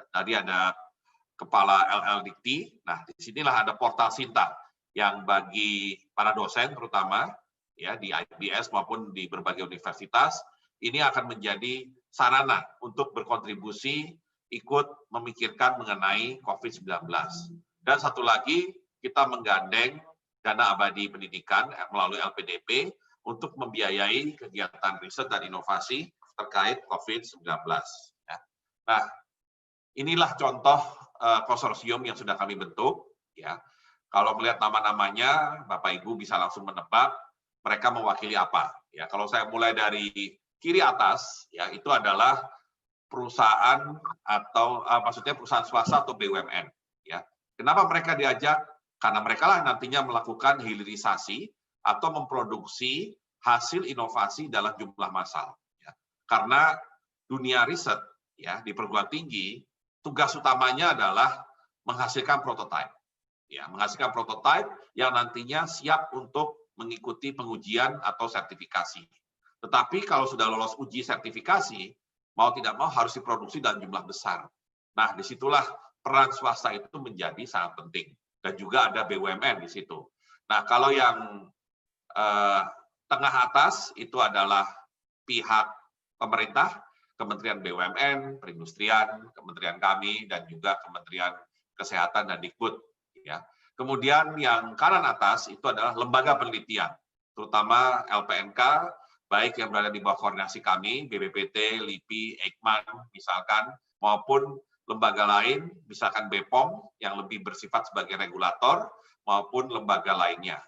tadi ada Kepala LLDikti, nah disinilah ada portal Sinta yang bagi para dosen terutama, ya, di IBS maupun di berbagai universitas, ini akan menjadi sarana untuk berkontribusi ikut memikirkan mengenai COVID-19. Dan satu lagi, kita menggandeng dana abadi pendidikan melalui LPDP untuk membiayai kegiatan riset dan inovasi terkait COVID-19. Ya. Nah, inilah contoh konsorsium yang sudah kami bentuk. Ya. Kalau melihat nama-namanya, Bapak Ibu bisa langsung menebak mereka mewakili apa. Ya, kalau saya mulai dari kiri atas, ya, itu adalah perusahaan atau maksudnya perusahaan swasta atau BUMN. Ya. Kenapa mereka diajak? Karena mereka lah nantinya melakukan hilirisasi atau memproduksi hasil inovasi dalam jumlah massal. Ya. Karena dunia riset, ya, di perguruan tinggi, tugas utamanya adalah menghasilkan prototipe. Ya, menghasilkan prototipe yang nantinya siap untuk mengikuti pengujian atau sertifikasi. Tetapi kalau sudah lolos uji sertifikasi, mau tidak mau harus diproduksi dalam jumlah besar. Nah, disitulah peran swasta itu menjadi sangat penting. Dan juga ada BUMN di situ. Nah, kalau yang tengah atas itu adalah pihak pemerintah, Kementerian BUMN, Perindustrian, Kementerian kami, dan juga Kementerian Kesehatan dan Dikbud. Ya. Kemudian yang kanan atas itu adalah lembaga penelitian, terutama LPNK, baik yang berada di bawah koordinasi kami, BPPT, LIPI, Eijkman, misalkan, maupun lembaga lain, misalkan BPOM, yang lebih bersifat sebagai regulator, maupun lembaga lainnya.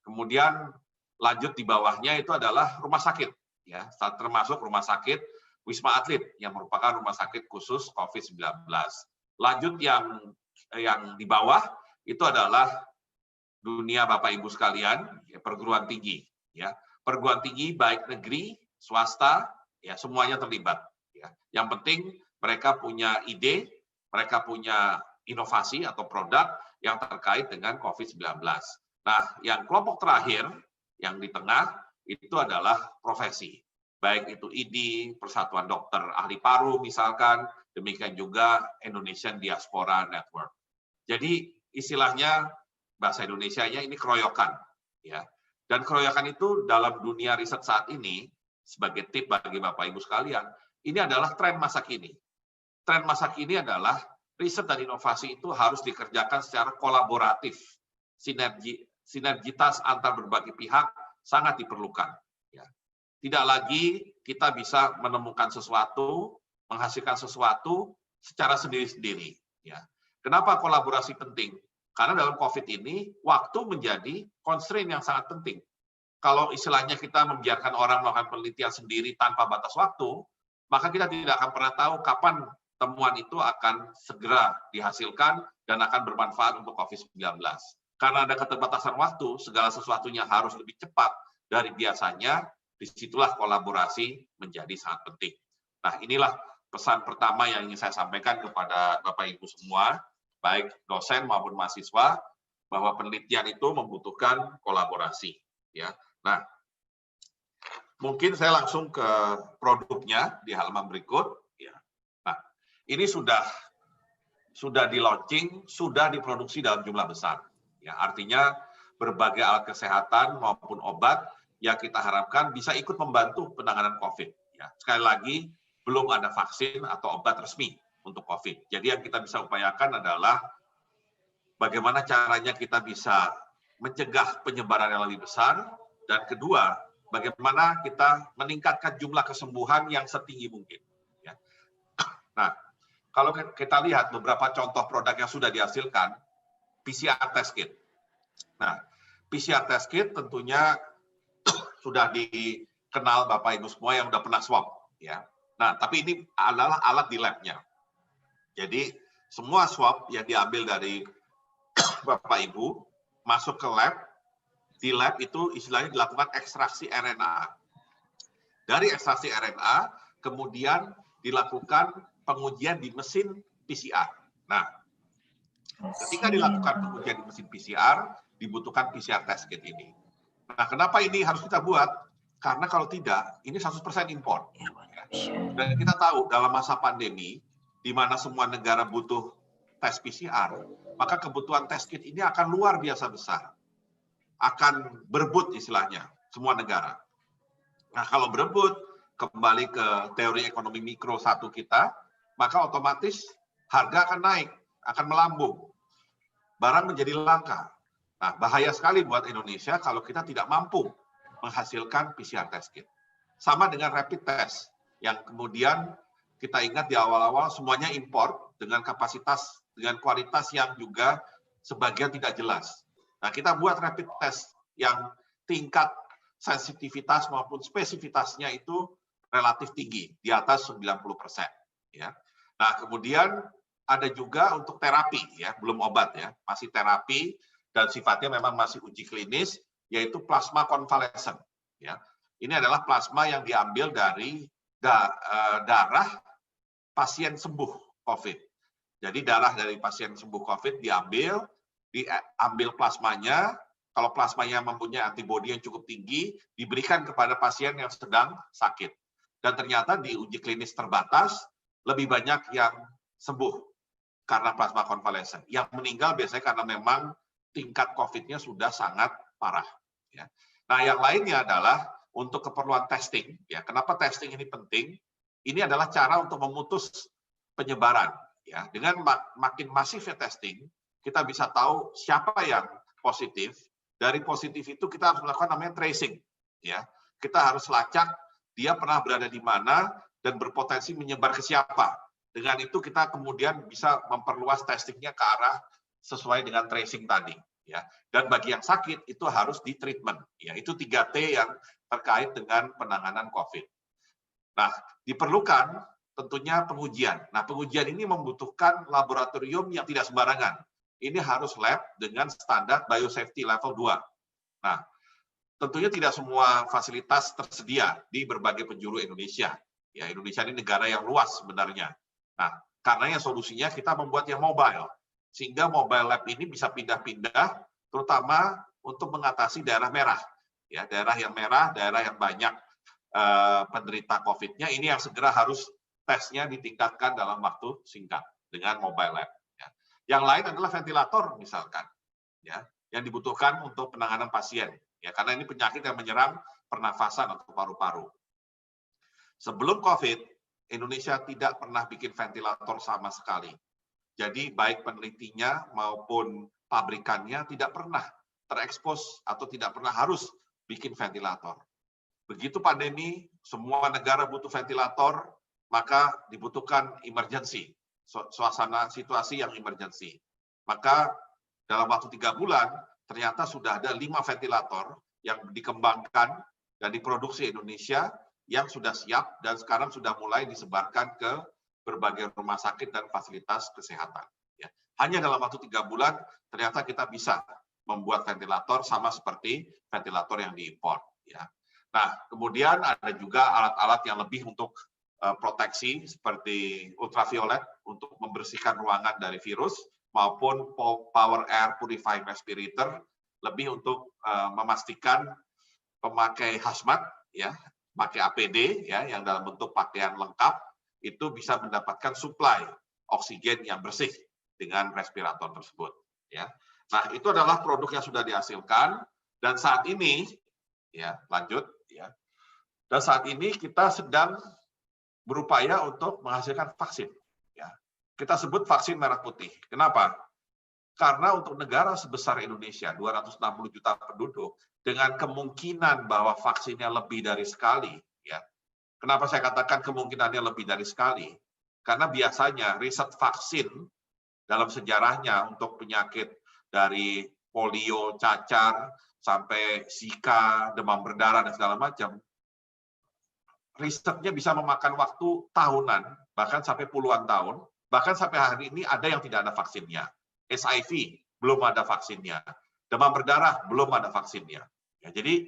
Kemudian lanjut di bawahnya itu adalah rumah sakit, ya, termasuk rumah sakit Wisma Atlet, yang merupakan rumah sakit khusus COVID-19. Lanjut yang di bawah, itu adalah dunia Bapak Ibu sekalian, ya, perguruan tinggi. Ya. Perguruan tinggi baik negeri, swasta, ya, semuanya terlibat. Ya. Yang penting mereka punya ide, mereka punya inovasi atau produk yang terkait dengan COVID-19. Nah, yang kelompok terakhir, yang di tengah, itu adalah profesi. Baik itu IDI, Persatuan Dokter Ahli Paru misalkan, demikian juga Indonesian Diaspora Network. Jadi istilahnya, bahasa Indonesianya ini keroyokan. Ya. Dan keroyokan itu dalam dunia riset saat ini, sebagai tip bagi Bapak Ibu sekalian, ini adalah tren masa kini. Tren masa kini adalah riset dan inovasi itu harus dikerjakan secara kolaboratif. Sinergitas antar berbagai pihak sangat diperlukan. Ya. Tidak lagi kita bisa menemukan sesuatu, menghasilkan sesuatu secara sendiri-sendiri. Ya. Kenapa kolaborasi penting? Karena dalam COVID ini, waktu menjadi constraint yang sangat penting. Kalau istilahnya kita membiarkan orang melakukan penelitian sendiri tanpa batas waktu, maka kita tidak akan pernah tahu kapan temuan itu akan segera dihasilkan dan akan bermanfaat untuk COVID-19. Karena ada keterbatasan waktu, segala sesuatunya harus lebih cepat dari biasanya, disitulah kolaborasi menjadi sangat penting. Nah, inilah pesan pertama yang ingin saya sampaikan kepada Bapak Ibu semua, baik dosen maupun mahasiswa, bahwa penelitian itu membutuhkan kolaborasi. Ya. Nah, mungkin saya langsung ke produknya di halaman berikut. Ya. Nah, ini sudah di launching, sudah diproduksi dalam jumlah besar. Ya, artinya berbagai alat kesehatan maupun obat yang kita harapkan bisa ikut membantu penanganan COVID. Ya, sekali lagi, belum ada vaksin atau obat resmi untuk COVID. Jadi yang kita bisa upayakan adalah bagaimana caranya kita bisa mencegah penyebaran yang lebih besar, dan kedua, bagaimana kita meningkatkan jumlah kesembuhan yang setinggi mungkin. Ya. Nah, kalau kita lihat beberapa contoh produk yang sudah dihasilkan, PCR test kit. Nah, PCR test kit tentunya sudah dikenal Bapak Ibu semua yang sudah pernah swab. Ya. Nah, tapi ini adalah alat di lab-nya. Jadi, semua swab yang diambil dari Bapak Ibu masuk ke lab, di lab itu istilahnya dilakukan ekstraksi RNA. Dari ekstraksi RNA, kemudian dilakukan pengujian di mesin PCR. Nah, ketika dilakukan pengujian di mesin PCR, dibutuhkan PCR test kit ini. Nah, kenapa ini harus kita buat? Karena kalau tidak, ini 100% impor. Dan kita tahu dalam masa pandemi, di mana semua negara butuh tes PCR, maka kebutuhan test kit ini akan luar biasa besar. Akan berebut istilahnya, semua negara. Nah, kalau berebut, kembali ke teori ekonomi mikro 1 kita, maka otomatis harga akan naik, akan melambung. Barang menjadi langka. Nah, bahaya sekali buat Indonesia kalau kita tidak mampu menghasilkan PCR test kit. Sama dengan rapid test, yang kemudian kita ingat di awal-awal semuanya impor dengan kapasitas, dengan kualitas yang juga sebagian tidak jelas. Nah, kita buat rapid test yang tingkat sensitivitas maupun spesifitasnya itu relatif tinggi, di atas 90%. Ya. Nah, kemudian ada juga untuk terapi, ya, belum obat ya, masih terapi dan sifatnya memang masih uji klinis, yaitu plasma konvalesen. Ya. Ini adalah plasma yang diambil dari darah pasien sembuh COVID. Jadi darah dari pasien sembuh COVID diambil plasmanya. Kalau plasmanya mempunyai antibodi yang cukup tinggi, diberikan kepada pasien yang sedang sakit. Dan ternyata di uji klinis terbatas, lebih banyak yang sembuh karena plasma konvalesen. Yang meninggal biasanya karena memang tingkat COVID-nya sudah sangat parah. Ya. Nah, yang lainnya adalah untuk keperluan testing. Ya, kenapa testing ini penting? Ini adalah cara untuk memutus penyebaran. Ya, dengan makin masifnya testing, kita bisa tahu siapa yang positif. Dari positif itu kita harus melakukan namanya tracing. Ya, kita harus lacak dia pernah berada di mana dan berpotensi menyebar ke siapa. Dengan itu kita kemudian bisa memperluas testingnya ke arah sesuai dengan tracing tadi. Ya. Dan bagi yang sakit itu harus di treatment. Ya, itu 3T yang terkait dengan penanganan COVID. Nah, diperlukan tentunya pengujian. Nah, pengujian ini membutuhkan laboratorium yang tidak sembarangan. Ini harus lab dengan standar biosafety level 2. Nah, tentunya tidak semua fasilitas tersedia di berbagai penjuru Indonesia. Ya, Indonesia ini negara yang luas sebenarnya. Nah, karenanya solusinya kita membuat yang mobile. Sehingga mobile lab ini bisa pindah-pindah, terutama untuk mengatasi daerah merah. Ya, daerah yang merah, daerah yang banyak penderita COVID-nya, ini yang segera harus tesnya ditingkatkan dalam waktu singkat dengan mobile lab. Ya. Yang lain adalah ventilator misalkan, ya, yang dibutuhkan untuk penanganan pasien. Ya, karena ini penyakit yang menyerang pernafasan atau paru-paru. Sebelum COVID, Indonesia tidak pernah bikin ventilator sama sekali. Jadi baik penelitinya maupun pabrikannya tidak pernah terekspos atau tidak pernah harus bikin ventilator. Begitu pandemi, semua negara butuh ventilator, maka dibutuhkan emergency, suasana situasi yang emergency. Maka dalam waktu 3 bulan, ternyata sudah ada 5 ventilator yang dikembangkan dan diproduksi Indonesia yang sudah siap dan sekarang sudah mulai disebarkan ke berbagai rumah sakit dan fasilitas kesehatan. Ya. Hanya dalam waktu 3 bulan, ternyata kita bisa membuat ventilator sama seperti ventilator yang diimpor. Ya. Nah, kemudian ada juga alat-alat yang lebih untuk proteksi seperti ultraviolet untuk membersihkan ruangan dari virus, maupun power air purifying respirator lebih untuk memastikan pemakai hazmat, ya, pakai APD, ya, yang dalam bentuk pakaian lengkap itu bisa mendapatkan suplai oksigen yang bersih dengan respirator tersebut. Ya. Nah, itu adalah produk yang sudah dihasilkan, dan saat ini, ya lanjut, ya. Dan saat ini kita sedang berupaya untuk menghasilkan vaksin. Ya. Kita sebut vaksin merah putih. Kenapa? Karena untuk negara sebesar Indonesia, 260 juta penduduk, dengan kemungkinan bahwa vaksinnya lebih dari sekali, ya. Kenapa saya katakan kemungkinannya lebih dari sekali? Karena biasanya riset vaksin dalam sejarahnya untuk penyakit dari polio, cacar, sampai Zika, demam berdarah, dan segala macam, risetnya bisa memakan waktu tahunan, bahkan sampai puluhan tahun, bahkan sampai hari ini ada yang tidak ada vaksinnya. HIV, belum ada vaksinnya. Demam berdarah, belum ada vaksinnya. Ya, jadi,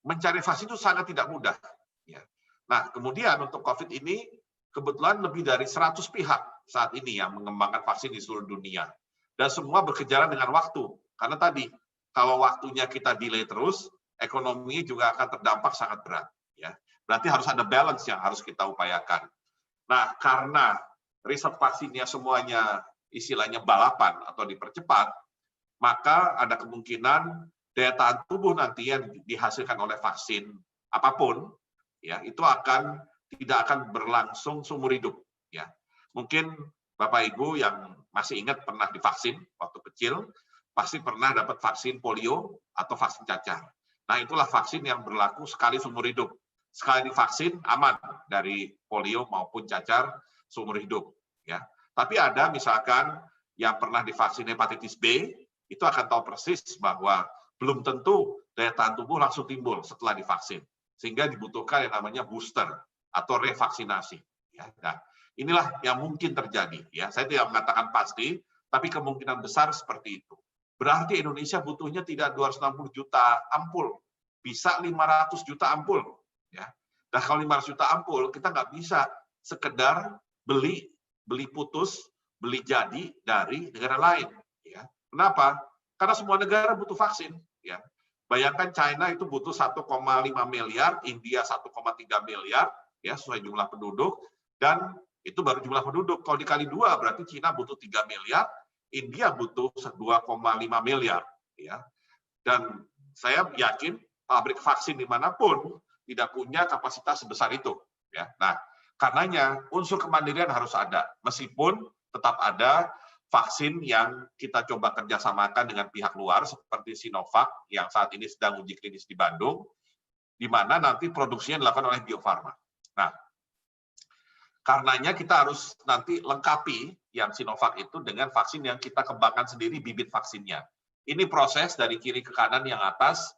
mencari vaksin itu sangat tidak mudah. Ya. Nah, kemudian untuk COVID ini, kebetulan lebih dari 100 pihak saat ini yang mengembangkan vaksin di seluruh dunia. Dan semua berkejaran dengan waktu. Karena tadi, kalau waktunya kita delay terus, ekonominya juga akan terdampak sangat berat. Ya. Berarti harus ada balance yang harus kita upayakan. Nah, karena riset vaksinnya semuanya istilahnya balapan atau dipercepat, maka ada kemungkinan daya tahan tubuh nanti yang dihasilkan oleh vaksin apapun, ya itu tidak akan berlangsung seumur hidup. Ya, mungkin Bapak Ibu yang masih ingat pernah divaksin waktu kecil, pasti pernah dapat vaksin polio atau vaksin cacar. Nah, itulah vaksin yang berlaku sekali seumur hidup. Sekali divaksin aman dari polio maupun cacar seumur hidup. Ya. Tapi ada misalkan yang pernah divaksin hepatitis B, itu akan tahu persis bahwa belum tentu daya tahan tubuh langsung timbul setelah divaksin. Sehingga dibutuhkan yang namanya booster atau revaksinasi. Ya. Nah, inilah yang mungkin terjadi. Ya. Saya tidak mengatakan pasti, tapi kemungkinan besar seperti itu. Berarti Indonesia butuhnya tidak 260 juta ampul, bisa 500 juta ampul. Ya. Nah, kalau 500 juta ampul, kita nggak bisa sekedar beli putus, beli jadi dari negara lain. Ya. Kenapa? Karena semua negara butuh vaksin. Ya. Bayangkan China itu butuh 1,5 miliar, India 1,3 miliar, ya sesuai jumlah penduduk, dan itu baru jumlah penduduk. Kalau dikali 2, berarti China butuh 3 miliar, India butuh 2,5 miliar. Ya. Dan saya yakin pabrik vaksin dimanapun tidak punya kapasitas sebesar itu. Ya. Nah, karenanya unsur kemandirian harus ada, meskipun tetap ada vaksin yang kita coba kerjasamakan dengan pihak luar, seperti Sinovac, yang saat ini sedang uji klinis di Bandung, di mana nanti produksinya dilakukan oleh Bio Farma. Nah, karenanya kita harus nanti lengkapi yang Sinovac itu dengan vaksin yang kita kembangkan sendiri bibit vaksinnya. Ini proses dari kiri ke kanan yang atas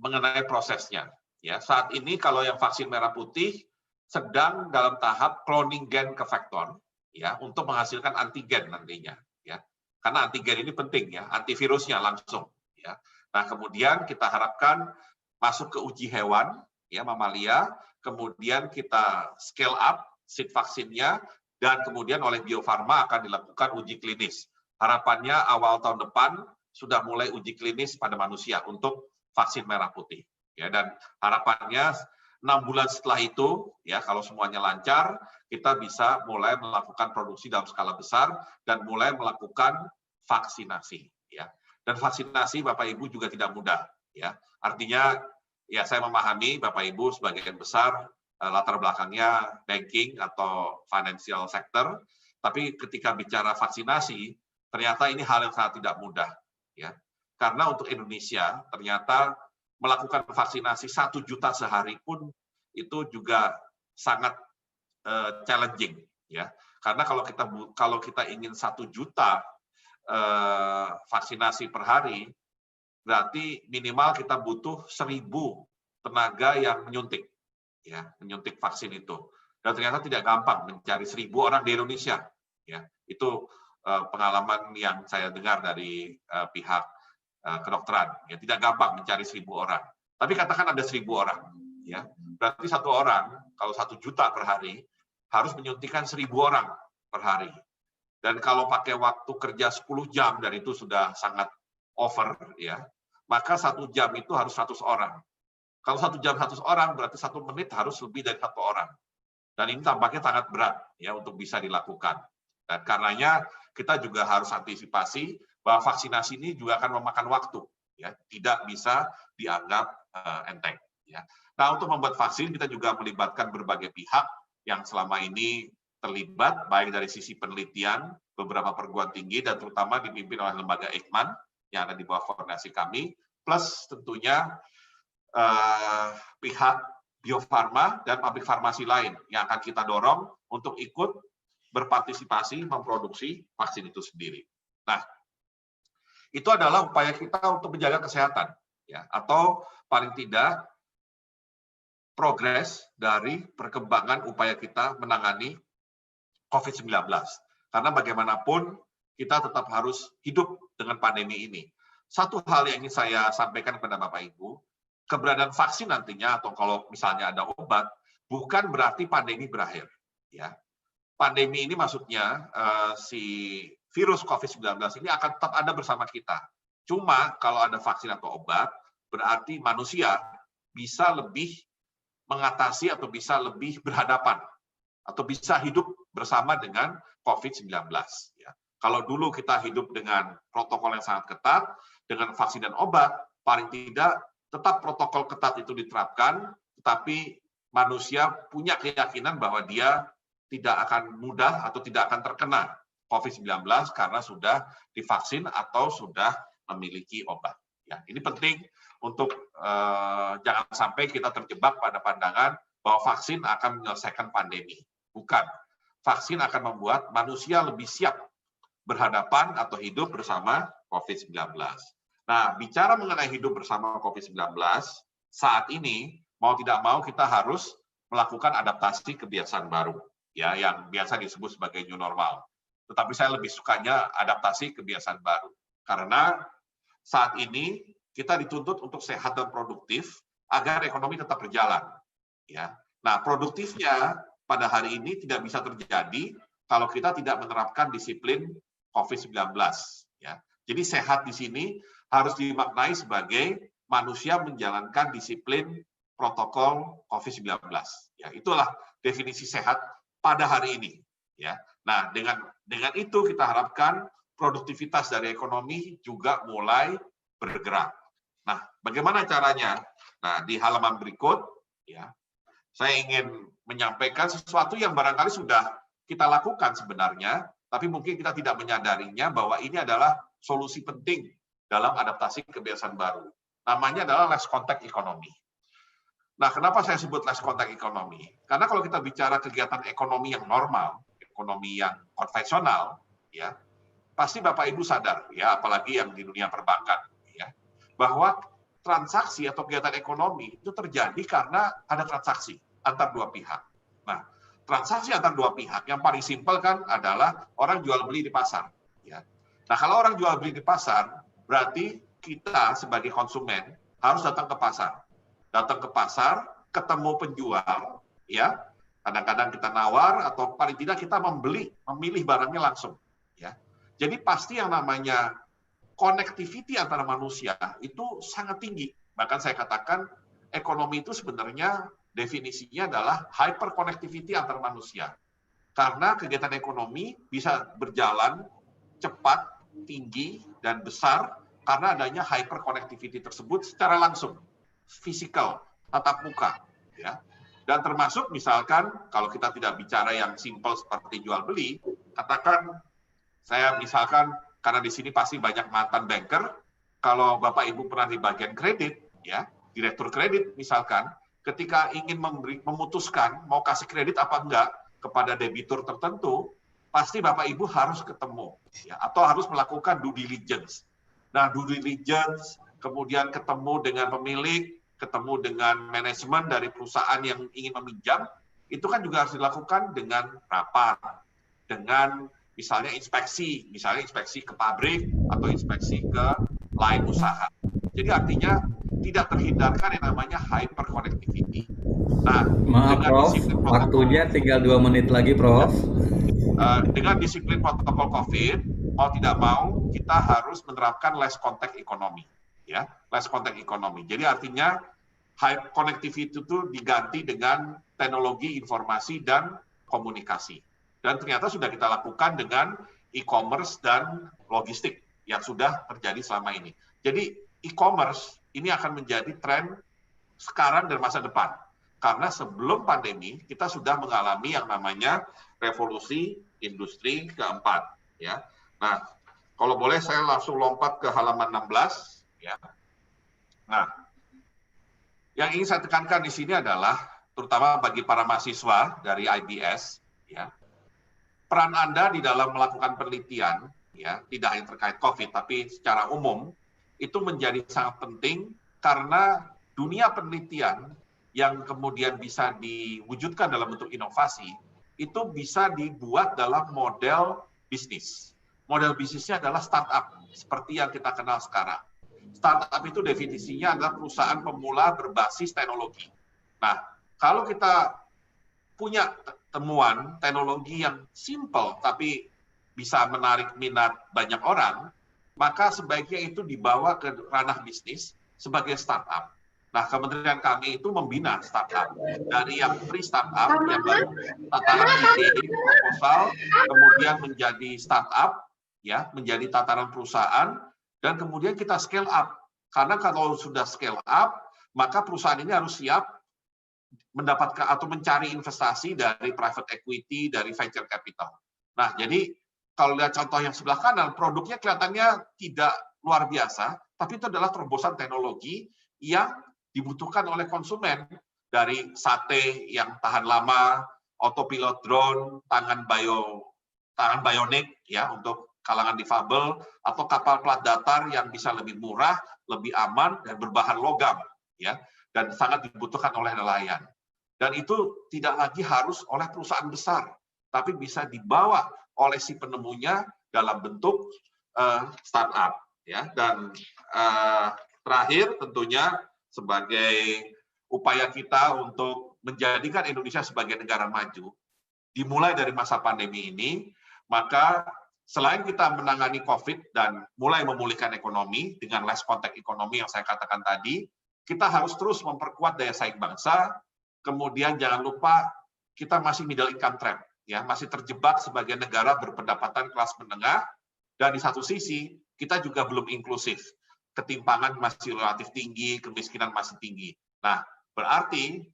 mengenai prosesnya. Ya, saat ini kalau yang vaksin merah putih sedang dalam tahap cloning gen ke vektor, ya, untuk menghasilkan antigen nantinya, ya. Karena antigen ini penting, ya, antivirusnya langsung, ya. Nah, kemudian kita harapkan masuk ke uji hewan, ya, mamalia, kemudian kita scale up seed vaksinnya, dan kemudian oleh Bio Farma akan dilakukan uji klinis. Harapannya awal tahun depan sudah mulai uji klinis pada manusia untuk vaksin merah putih. Ya, dan harapannya 6 bulan setelah itu, ya kalau semuanya lancar, kita bisa mulai melakukan produksi dalam skala besar dan mulai melakukan vaksinasi. Ya. Dan vaksinasi Bapak Ibu juga tidak mudah. Ya. Artinya, ya saya memahami Bapak Ibu sebagian besar latar belakangnya banking atau financial sector, tapi ketika bicara vaksinasi, ternyata ini hal yang sangat tidak mudah. Ya. Karena untuk Indonesia, ternyata melakukan vaksinasi 1 juta sehari pun itu juga sangat challenging, ya. Karena kalau kita ingin 1 juta vaksinasi per hari, berarti minimal kita butuh 1.000 tenaga yang menyuntik, ya, menyuntik vaksin itu. Dan ternyata tidak gampang mencari 1.000 orang di Indonesia, ya. Itu pengalaman yang saya dengar dari pihak kedokteran, ya tidak gampang mencari 1.000 orang. Tapi katakan ada 1.000 orang, ya berarti 1 orang kalau 1 juta per hari harus menyuntikkan 1.000 orang per hari. Dan kalau pakai waktu kerja 10 jam dan itu sudah sangat over, ya maka 1 jam itu harus 100 orang. Kalau 1 jam 100 orang berarti 1 menit harus lebih dari 1 orang. Dan ini tampaknya sangat berat, ya untuk bisa dilakukan. Dan karenanya kita juga harus antisipasi bahwa vaksinasi ini juga akan memakan waktu, ya, tidak bisa dianggap enteng. Ya. Nah, untuk membuat vaksin kita juga melibatkan berbagai pihak yang selama ini terlibat, baik dari sisi penelitian, beberapa perguruan tinggi, dan terutama dipimpin oleh lembaga Eijkman yang ada di bawah koordinasi kami, plus tentunya pihak Bio Farma dan pabrik farmasi lain yang akan kita dorong untuk ikut berpartisipasi memproduksi vaksin itu sendiri. Nah, itu adalah upaya kita untuk menjaga kesehatan, ya, atau paling tidak progres dari perkembangan upaya kita menangani COVID-19. Karena bagaimanapun kita tetap harus hidup dengan pandemi ini. Satu hal yang ingin saya sampaikan kepada Bapak Ibu, keberadaan vaksin nantinya atau kalau misalnya ada obat bukan berarti pandemi berakhir, ya. Pandemi ini maksudnya si virus COVID-19 ini akan tetap ada bersama kita. Cuma kalau ada vaksin atau obat berarti manusia bisa lebih mengatasi atau bisa lebih berhadapan atau bisa hidup bersama dengan COVID-19. Ya. Kalau dulu kita hidup dengan protokol yang sangat ketat, dengan vaksin dan obat, paling tidak tetap protokol ketat itu diterapkan, tetapi manusia punya keyakinan bahwa dia tidak akan mudah atau tidak akan terkena COVID-19 karena sudah divaksin atau sudah memiliki obat. Ya, ini penting untuk jangan sampai kita terjebak pada pandangan bahwa vaksin akan menyelesaikan pandemi. Bukan. Vaksin akan membuat manusia lebih siap berhadapan atau hidup bersama COVID-19. Nah, bicara mengenai hidup bersama COVID-19, saat ini mau tidak mau kita harus melakukan adaptasi kebiasaan baru, ya, yang biasa disebut sebagai new normal. Tetapi saya lebih sukanya adaptasi kebiasaan baru. Karena saat ini kita dituntut untuk sehat dan produktif agar ekonomi tetap berjalan. Ya. Nah, produktifnya pada hari ini tidak bisa terjadi kalau kita tidak menerapkan disiplin COVID-19. Ya. Jadi sehat di sini harus dimaknai sebagai manusia menjalankan disiplin protokol COVID-19. Ya, itulah definisi sehat pada hari ini. Ya. Nah, dengan itu kita harapkan produktivitas dari ekonomi juga mulai bergerak. Nah, bagaimana caranya? Nah, di halaman berikut, ya, saya ingin menyampaikan sesuatu yang barangkali sudah kita lakukan sebenarnya, tapi mungkin kita tidak menyadarinya bahwa ini adalah solusi penting dalam adaptasi kebiasaan baru. Namanya adalah less contact economy. Nah, kenapa saya sebut less contact economy? Karena kalau kita bicara kegiatan ekonomi yang normal, ekonomi yang konvensional, ya, pasti Bapak Ibu sadar, ya, apalagi yang di dunia perbankan, ya, bahwa transaksi atau kegiatan ekonomi itu terjadi karena ada transaksi antar dua pihak. Nah, transaksi antar dua pihak yang paling simpel kan adalah orang jual beli di pasar. Ya. Nah, kalau orang jual beli di pasar, berarti kita sebagai konsumen harus datang ke pasar. Datang ke pasar, ketemu penjual, ya. Kadang-kadang kita nawar atau paling tidak kita memilih barangnya langsung. Ya. Jadi pasti yang namanya connectivity antara manusia itu sangat tinggi. Bahkan saya katakan ekonomi itu sebenarnya definisinya adalah hyperconnectivity antar manusia. Karena kegiatan ekonomi bisa berjalan cepat, tinggi, dan besar karena adanya hyperconnectivity tersebut secara langsung, fisikal, tatap muka. Ya. Dan termasuk misalkan kalau kita tidak bicara yang simpel seperti jual beli, katakan saya misalkan karena di sini pasti banyak mantan banker, kalau Bapak Ibu pernah di bagian kredit, ya, direktur kredit misalkan, ketika ingin memutuskan mau kasih kredit apa enggak kepada debitur tertentu, pasti Bapak Ibu harus ketemu, ya, atau harus melakukan due diligence. Nah, due diligence, kemudian ketemu dengan pemilik, ketemu dengan manajemen dari perusahaan yang ingin meminjam, itu kan juga harus dilakukan dengan rapat, dengan misalnya inspeksi ke pabrik atau inspeksi ke lain usaha. Jadi artinya tidak terhindarkan yang namanya hyperconnectivity. Nah, maaf Prof, waktunya tinggal 2 menit lagi Prof. Dengan disiplin protokol COVID, mau tidak mau kita harus menerapkan less contact economy. Ya, less contact economy. Jadi artinya high connectivity itu diganti dengan teknologi informasi dan komunikasi. Dan ternyata sudah kita lakukan dengan e-commerce dan logistik yang sudah terjadi selama ini. Jadi e-commerce ini akan menjadi tren sekarang dan masa depan. Karena sebelum pandemi kita sudah mengalami yang namanya revolusi industri keempat. Ya. Nah, kalau boleh saya langsung lompat ke halaman 16. Ya. Nah, yang ingin saya tekankan di sini adalah terutama bagi para mahasiswa dari IBS, ya, peran Anda di dalam melakukan penelitian, ya, tidak hanya terkait COVID, tapi secara umum, itu menjadi sangat penting karena dunia penelitian yang kemudian bisa diwujudkan dalam bentuk inovasi, itu bisa dibuat dalam model bisnis. Model bisnisnya adalah startup, seperti yang kita kenal sekarang. Startup itu definisinya adalah perusahaan pemula berbasis teknologi. Nah, kalau kita punya temuan teknologi yang simple tapi bisa menarik minat banyak orang, maka sebaiknya itu dibawa ke ranah bisnis sebagai startup. Nah, kementerian kami itu membina startup dari yang pre-startup, yang baru tataran ide, proposal, kemudian menjadi startup, ya, menjadi tataran perusahaan, dan kemudian kita scale up. Karena kalau sudah scale up, maka perusahaan ini harus siap mendapatkan atau mencari investasi dari private equity, dari venture capital. Nah, jadi kalau lihat contoh yang sebelah kanan, produknya kelihatannya tidak luar biasa, tapi itu adalah terobosan teknologi yang dibutuhkan oleh konsumen, dari sate yang tahan lama, autopilot drone, tangan bionik ya untuk kalangan difabel, atau kapal plat datar yang bisa lebih murah, lebih aman dan berbahan logam, ya, dan sangat dibutuhkan oleh nelayan. Dan itu tidak lagi harus oleh perusahaan besar, tapi bisa dibawa oleh si penemunya dalam bentuk startup, ya. Dan terakhir tentunya sebagai upaya kita untuk menjadikan Indonesia sebagai negara maju, dimulai dari masa pandemi ini, maka selain kita menangani COVID dan mulai memulihkan ekonomi dengan less contact ekonomi yang saya katakan tadi, kita harus terus memperkuat daya saing bangsa. Kemudian jangan lupa kita masih middle income trap, ya, masih terjebak sebagai negara berpendapatan kelas menengah, dan di satu sisi kita juga belum inklusif. Ketimpangan masih relatif tinggi, kemiskinan masih tinggi. Nah, berarti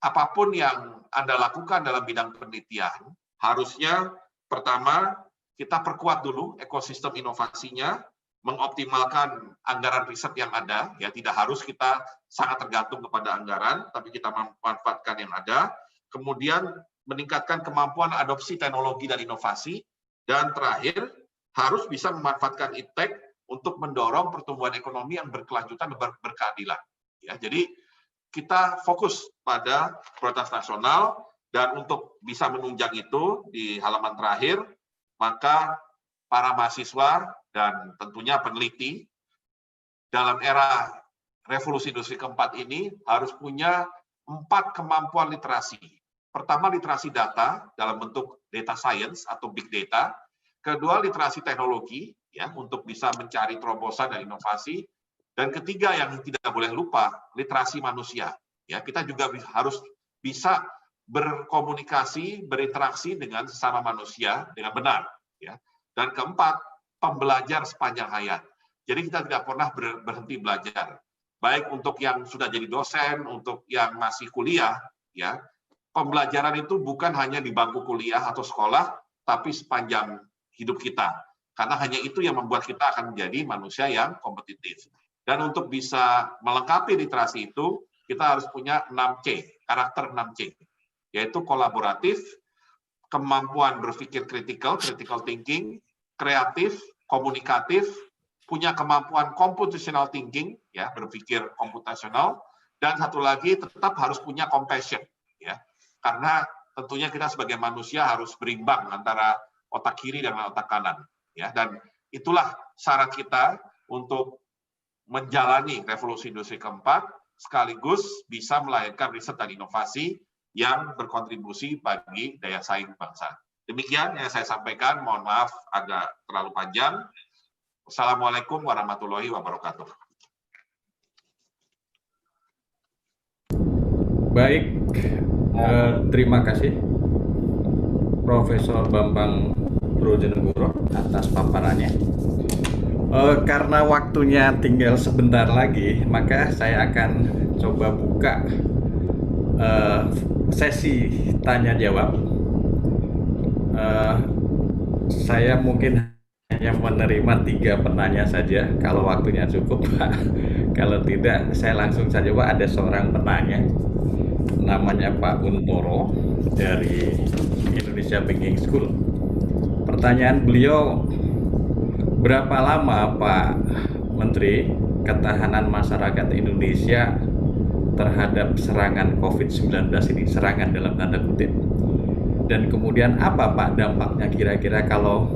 apapun yang Anda lakukan dalam bidang penelitian, harusnya pertama kita perkuat dulu ekosistem inovasinya, mengoptimalkan anggaran riset yang ada, ya, tidak harus kita sangat tergantung kepada anggaran, tapi kita memanfaatkan yang ada, kemudian meningkatkan kemampuan adopsi teknologi dan inovasi, dan terakhir harus bisa memanfaatkan iptek untuk mendorong pertumbuhan ekonomi yang berkelanjutan dan berkeadilan. Ya, jadi kita fokus pada prioritas nasional, dan untuk bisa menunjang itu di halaman terakhir, maka para mahasiswa dan tentunya peneliti dalam era revolusi industri keempat ini harus punya 4 kemampuan literasi. Pertama, literasi data dalam bentuk data science atau big data. Kedua, literasi teknologi, ya, untuk bisa mencari terobosan dan inovasi. Dan ketiga yang tidak boleh lupa, literasi manusia. Ya, kita juga harus bisa berkomunikasi, berinteraksi dengan sesama manusia dengan benar. Ya. Dan keempat, pembelajar sepanjang hayat. Jadi kita tidak pernah berhenti belajar. Baik untuk yang sudah jadi dosen, untuk yang masih kuliah, ya, pembelajaran itu bukan hanya di bangku kuliah atau sekolah, tapi sepanjang hidup kita. Karena hanya itu yang membuat kita akan menjadi manusia yang kompetitif. Dan untuk bisa melengkapi literasi itu, kita harus punya 6C, karakter 6C, yaitu kolaboratif, kemampuan berpikir critical thinking, kreatif, komunikatif, punya kemampuan computational thinking, ya, berpikir komputasional, dan satu lagi tetap harus punya compassion, ya, karena tentunya kita sebagai manusia harus berimbang antara otak kiri dan otak kanan, ya, dan itulah syarat kita untuk menjalani revolusi industri keempat, sekaligus bisa melahirkan riset dan inovasi yang berkontribusi bagi daya saing bangsa. Demikian yang saya sampaikan, mohon maaf agak terlalu panjang. Assalamualaikum warahmatullahi wabarakatuh. Baik, terima kasih Profesor Bambang Brojonegoro atas paparannya. Karena waktunya tinggal sebentar lagi, maka saya akan coba buka sesi tanya jawab. Saya mungkin hanya menerima 3 penanya saja kalau waktunya cukup, Pak. Kalau tidak, saya langsung saja, Pak. Ada seorang penanya, namanya Pak Untoro dari Indonesia Banking School. Pertanyaan beliau, berapa lama Pak Menteri ketahanan masyarakat Indonesia terhadap serangan COVID-19 ini, serangan dalam tanda kutip? Dan kemudian apa Pak dampaknya kira-kira kalau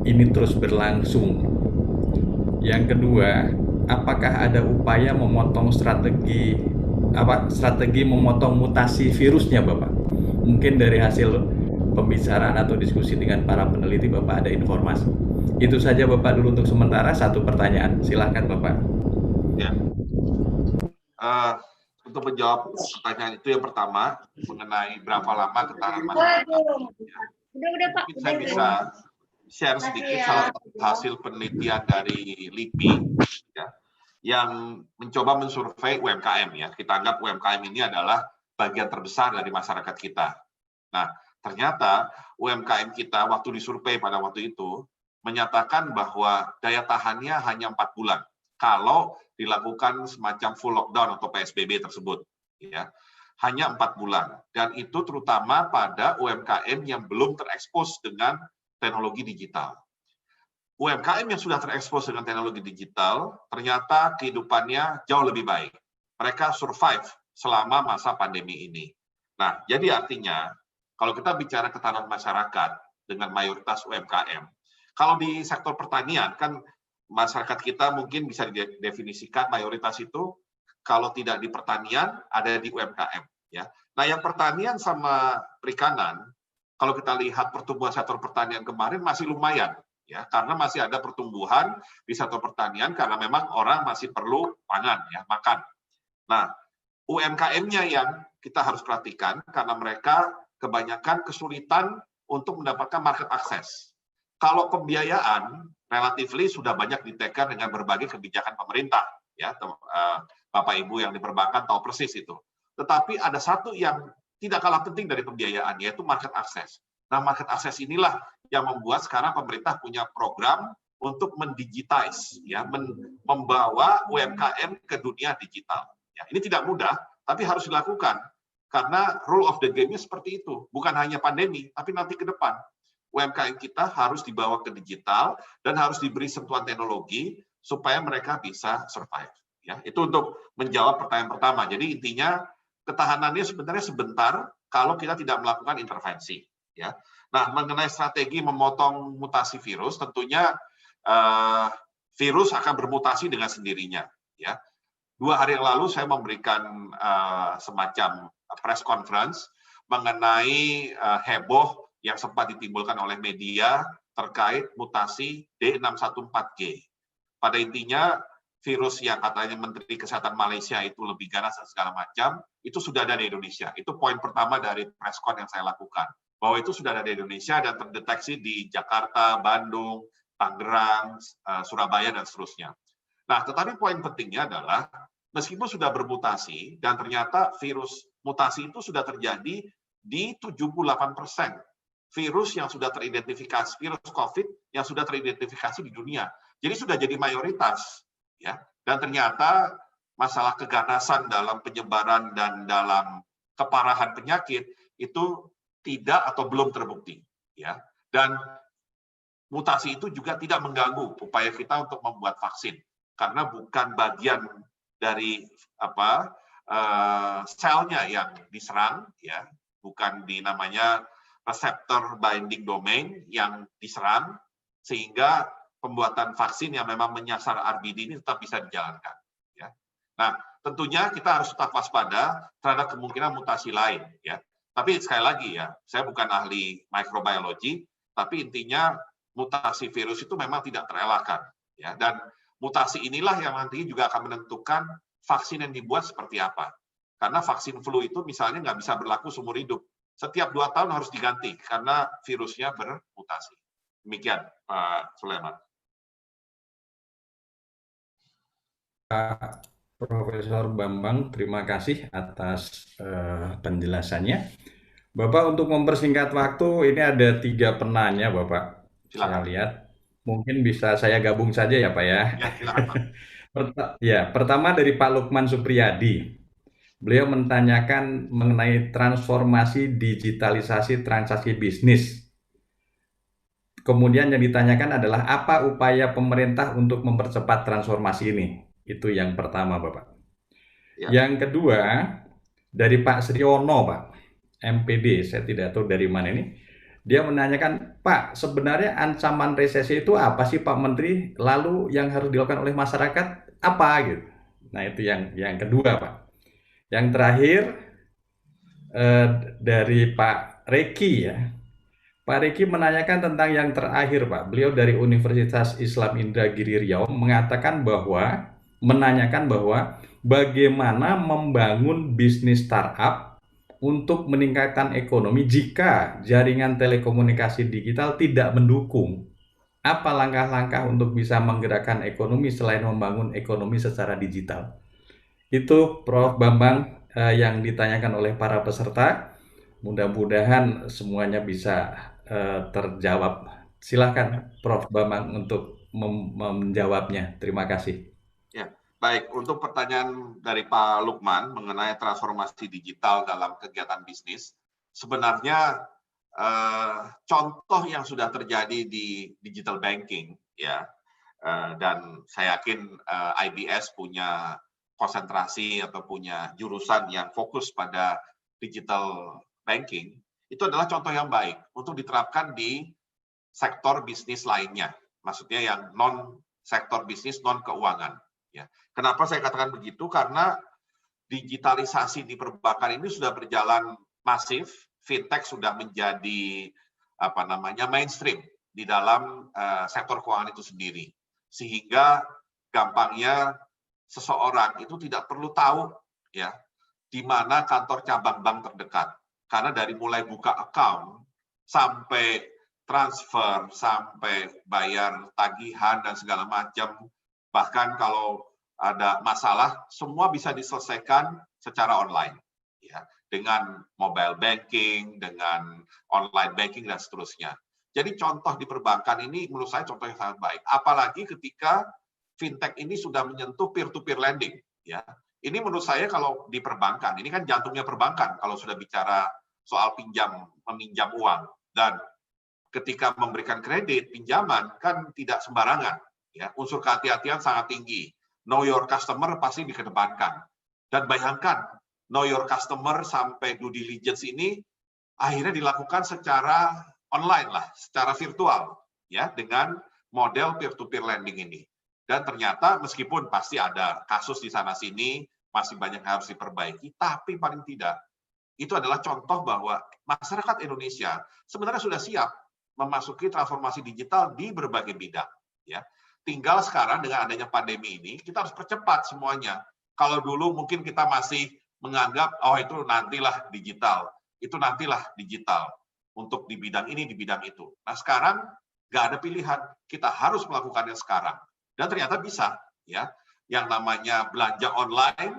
ini terus berlangsung? Yang kedua, apakah ada upaya memotong strategi memotong mutasi virusnya, Bapak? Mungkin dari hasil pembicaraan atau diskusi dengan para peneliti Bapak ada informasi. Itu saja Bapak dulu untuk sementara. 1 pertanyaan, silakan Bapak. Ya. Untuk menjawab pertanyaan itu, yang pertama mengenai berapa lama ketahanan masyarakat. Mungkin saya bisa share sedikit salah satu hasil penelitian dari LIPI ya, yang mencoba mensurvei UMKM ya. Kita anggap UMKM ini adalah bagian terbesar dari masyarakat kita. Nah, ternyata UMKM kita waktu disurvei pada waktu itu menyatakan bahwa daya tahannya hanya 4 bulan kalau dilakukan semacam full lockdown atau PSBB tersebut ya. Hanya 4 bulan, dan itu terutama pada UMKM yang belum terekspos dengan teknologi digital. UMKM yang sudah terekspos dengan teknologi digital, ternyata kehidupannya jauh lebih baik. Mereka survive selama masa pandemi ini. Nah, jadi artinya, kalau kita bicara ketahanan masyarakat dengan mayoritas UMKM, kalau di sektor pertanian, kan masyarakat kita mungkin bisa didefinisikan mayoritas itu, kalau tidak di pertanian, ada di UMKM. Ya. Nah, yang pertanian sama perikanan, kalau kita lihat pertumbuhan sektor pertanian kemarin masih lumayan, ya, karena masih ada pertumbuhan di sektor pertanian karena memang orang masih perlu pangan, ya, makan. Nah, UMKM-nya yang kita harus perhatikan karena mereka kebanyakan kesulitan untuk mendapatkan market access. Kalau pembiayaan relatively sudah banyak ditekan dengan berbagai kebijakan pemerintah, ya, Bapak Ibu yang di perbankan tahu persis itu. Tetapi ada satu yang tidak kalah penting dari pembiayaan, yaitu market access. Nah, market access inilah yang membuat sekarang pemerintah punya program untuk mendigitize, ya, membawa UMKM ke dunia digital. Ya, ini tidak mudah, tapi harus dilakukan karena rule of the game-nya seperti itu. Bukan hanya pandemi, tapi nanti ke depan UMKM kita harus dibawa ke digital dan harus diberi sentuhan teknologi supaya mereka bisa survive. Ya, itu untuk menjawab pertanyaan pertama. Jadi intinya ketahanannya sebenarnya sebentar kalau kita tidak melakukan intervensi. Ya. Nah, mengenai strategi memotong mutasi virus, tentunya virus akan bermutasi dengan sendirinya. Ya. 2 hari yang lalu saya memberikan semacam press conference mengenai heboh yang sempat ditimbulkan oleh media terkait mutasi D614G. Pada intinya, virus yang katanya Menteri Kesehatan Malaysia itu lebih ganas dan segala macam, itu sudah ada di Indonesia. Itu poin pertama dari press con yang saya lakukan. Bahwa itu sudah ada di Indonesia dan terdeteksi di Jakarta, Bandung, Tangerang, Surabaya, dan seterusnya. Nah, tetapi poin pentingnya adalah, meskipun sudah bermutasi, dan ternyata virus mutasi itu sudah terjadi di 78% virus yang sudah teridentifikasi, virus COVID yang sudah teridentifikasi di dunia. Jadi sudah jadi mayoritas. Ya. Dan ternyata masalah keganasan dalam penyebaran dan dalam keparahan penyakit itu tidak atau belum terbukti. Ya. Dan mutasi itu juga tidak mengganggu upaya kita untuk membuat vaksin. Karena bukan bagian dari selnya yang diserang, ya, bukan di namanya receptor binding domain yang diserang, sehingga pembuatan vaksin yang memang menyasar RBD ini tetap bisa dijalankan. Ya. Nah, tentunya kita harus tetap waspada terhadap kemungkinan mutasi lain. Ya. Tapi sekali lagi ya, saya bukan ahli microbiology, tapi intinya mutasi virus itu memang tidak terelakkan. Ya. Dan mutasi inilah yang nanti juga akan menentukan vaksin yang dibuat seperti apa. Karena vaksin flu itu misalnya nggak bisa berlaku seumur hidup. Setiap 2 tahun harus diganti karena virusnya bermutasi. Demikian, Pak Sulaiman. Pak Profesor Bambang, terima kasih atas penjelasannya. Bapak, untuk mempersingkat waktu, ini ada 3 penanya, Bapak. Silakan. Saya lihat. Mungkin bisa saya gabung saja ya, Pak ya. Ya, silakan, Pak. Pertama dari Pak Lukman Supriyadi. Beliau menanyakan mengenai transformasi digitalisasi transaksi bisnis. Kemudian yang ditanyakan adalah apa upaya pemerintah untuk mempercepat transformasi ini? Itu yang pertama, Bapak. Ya. Yang kedua, dari Pak Sriono, Pak, MPD, saya tidak tahu dari mana ini. Dia menanyakan, Pak, sebenarnya ancaman resesi itu apa sih, Pak Menteri? Lalu yang harus dilakukan oleh masyarakat apa gitu? Nah, itu yang kedua, Pak. Yang terakhir dari Pak Reki ya. Pak Reki menanyakan tentang yang terakhir, Pak. Beliau dari Universitas Islam Indragiri Riau menanyakan bahwa bagaimana membangun bisnis startup untuk meningkatkan ekonomi jika jaringan telekomunikasi digital tidak mendukung. Apa langkah-langkah untuk bisa menggerakkan ekonomi selain membangun ekonomi secara digital? Itu Prof. Bambang yang ditanyakan oleh para peserta. Mudah-mudahan semuanya bisa terjawab. Silakan Prof. Bambang untuk menjawabnya. Terima kasih. Ya, baik. Untuk pertanyaan dari Pak Lukman mengenai transformasi digital dalam kegiatan bisnis, sebenarnya contoh yang sudah terjadi di digital banking, ya, dan saya yakin IBS punya konsentrasi atau punya jurusan yang fokus pada digital banking, itu adalah contoh yang baik untuk diterapkan di sektor bisnis lainnya, maksudnya yang non-sektor bisnis, non-keuangan. Ya. Kenapa saya katakan begitu? Karena digitalisasi di perbankan ini sudah berjalan masif, fintech sudah menjadi mainstream di dalam sektor keuangan itu sendiri, sehingga gampangnya seseorang itu tidak perlu tahu ya di mana kantor cabang bank terdekat. Karena dari mulai buka account, sampai transfer, sampai bayar tagihan dan segala macam, bahkan kalau ada masalah, semua bisa diselesaikan secara online. Ya, dengan mobile banking, dengan online banking, dan seterusnya. Jadi contoh di perbankan ini menurut saya contoh yang sangat baik. Apalagi ketika fintech ini sudah menyentuh peer-to-peer lending. Ya. Ini menurut saya kalau di perbankan, ini kan jantungnya perbankan kalau sudah bicara soal meminjam uang. Dan ketika memberikan kredit, pinjaman, kan tidak sembarangan. Ya, unsur kehati-hatian sangat tinggi. Know your customer pasti dikedepankan. Dan bayangkan, know your customer sampai due diligence ini akhirnya dilakukan secara online lah, secara virtual. Ya, dengan model peer-to-peer lending ini. Dan ternyata meskipun pasti ada kasus di sana-sini, masih banyak yang harus diperbaiki, tapi paling tidak, itu adalah contoh bahwa masyarakat Indonesia sebenarnya sudah siap memasuki transformasi digital di berbagai bidang. Ya. Tinggal sekarang dengan adanya pandemi ini, kita harus percepat semuanya. Kalau dulu mungkin kita masih menganggap, oh itu nantilah digital untuk di bidang ini, di bidang itu. Nah sekarang nggak ada pilihan, kita harus melakukannya sekarang. Dan ternyata bisa, ya. Yang namanya belanja online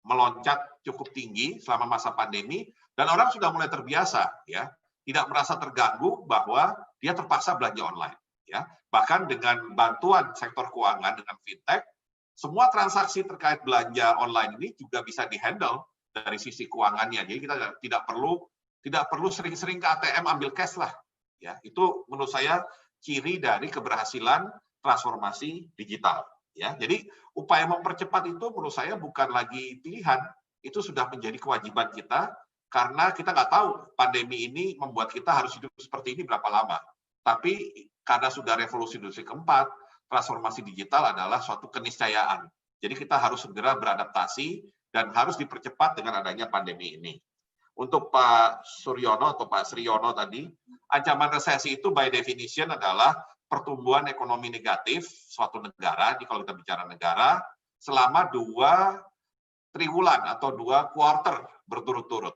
melonjak cukup tinggi selama masa pandemi, dan orang sudah mulai terbiasa, ya, tidak merasa terganggu bahwa dia terpaksa belanja online, ya. Bahkan dengan bantuan sektor keuangan dengan fintech, semua transaksi terkait belanja online ini juga bisa dihandle dari sisi keuangannya. Jadi kita tidak perlu sering-sering ke ATM ambil cash lah, ya. Itu menurut saya ciri dari keberhasilan transformasi digital. Ya, jadi upaya mempercepat itu menurut saya bukan lagi pilihan, itu sudah menjadi kewajiban kita karena kita nggak tahu pandemi ini membuat kita harus hidup seperti ini berapa lama. Tapi karena sudah revolusi industri keempat, transformasi digital adalah suatu keniscayaan. Jadi kita harus segera beradaptasi dan harus dipercepat dengan adanya pandemi ini. Untuk Pak Suryono atau Pak Sriono tadi, ancaman resesi itu by definition adalah pertumbuhan ekonomi negatif suatu negara, kalau kita bicara negara, selama 2 triwulan atau 2 quarter berturut-turut.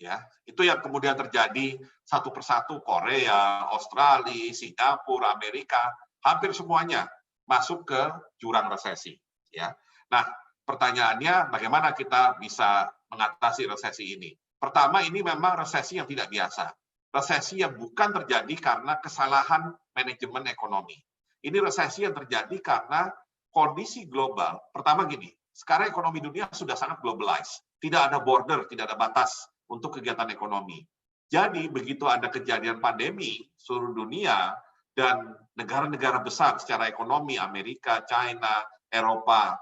Ya, itu yang kemudian terjadi satu persatu. Korea, Australia, Singapura, Amerika, hampir semuanya masuk ke jurang resesi. Ya, nah pertanyaannya bagaimana kita bisa mengatasi resesi ini? Pertama, ini memang resesi yang tidak biasa. Resesi yang bukan terjadi karena kesalahan manajemen ekonomi. Ini resesi yang terjadi karena kondisi global. Pertama gini, sekarang ekonomi dunia sudah sangat globalized. Tidak ada border, tidak ada batas untuk kegiatan ekonomi. Jadi begitu ada kejadian pandemi seluruh dunia dan negara-negara besar secara ekonomi, Amerika, China, Eropa,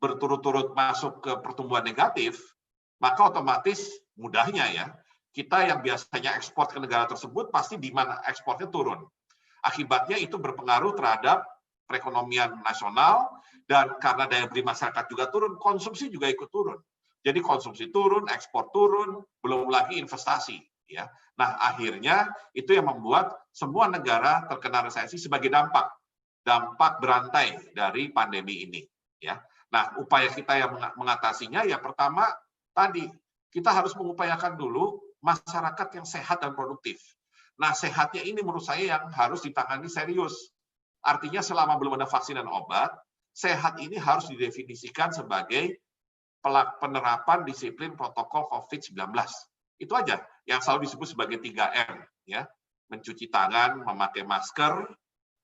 berturut-turut masuk ke pertumbuhan negatif, maka otomatis mudahnya ya, kita yang biasanya ekspor ke negara tersebut pasti demand ekspornya turun. Akibatnya itu berpengaruh terhadap perekonomian nasional, dan karena daya beli masyarakat juga turun, konsumsi juga ikut turun. Jadi konsumsi turun, ekspor turun, belum lagi investasi. Ya, nah akhirnya itu yang membuat semua negara terkena resesi sebagai dampak berantai dari pandemi ini. Ya, nah upaya kita yang mengatasinya ya pertama tadi kita harus mengupayakan dulu masyarakat yang sehat dan produktif. Nah sehatnya ini menurut saya yang harus ditangani serius. Artinya selama belum ada vaksin dan obat, sehat ini harus didefinisikan sebagai penerapan disiplin protokol COVID-19. Itu aja yang selalu disebut sebagai 3M, ya. Mencuci tangan, memakai masker,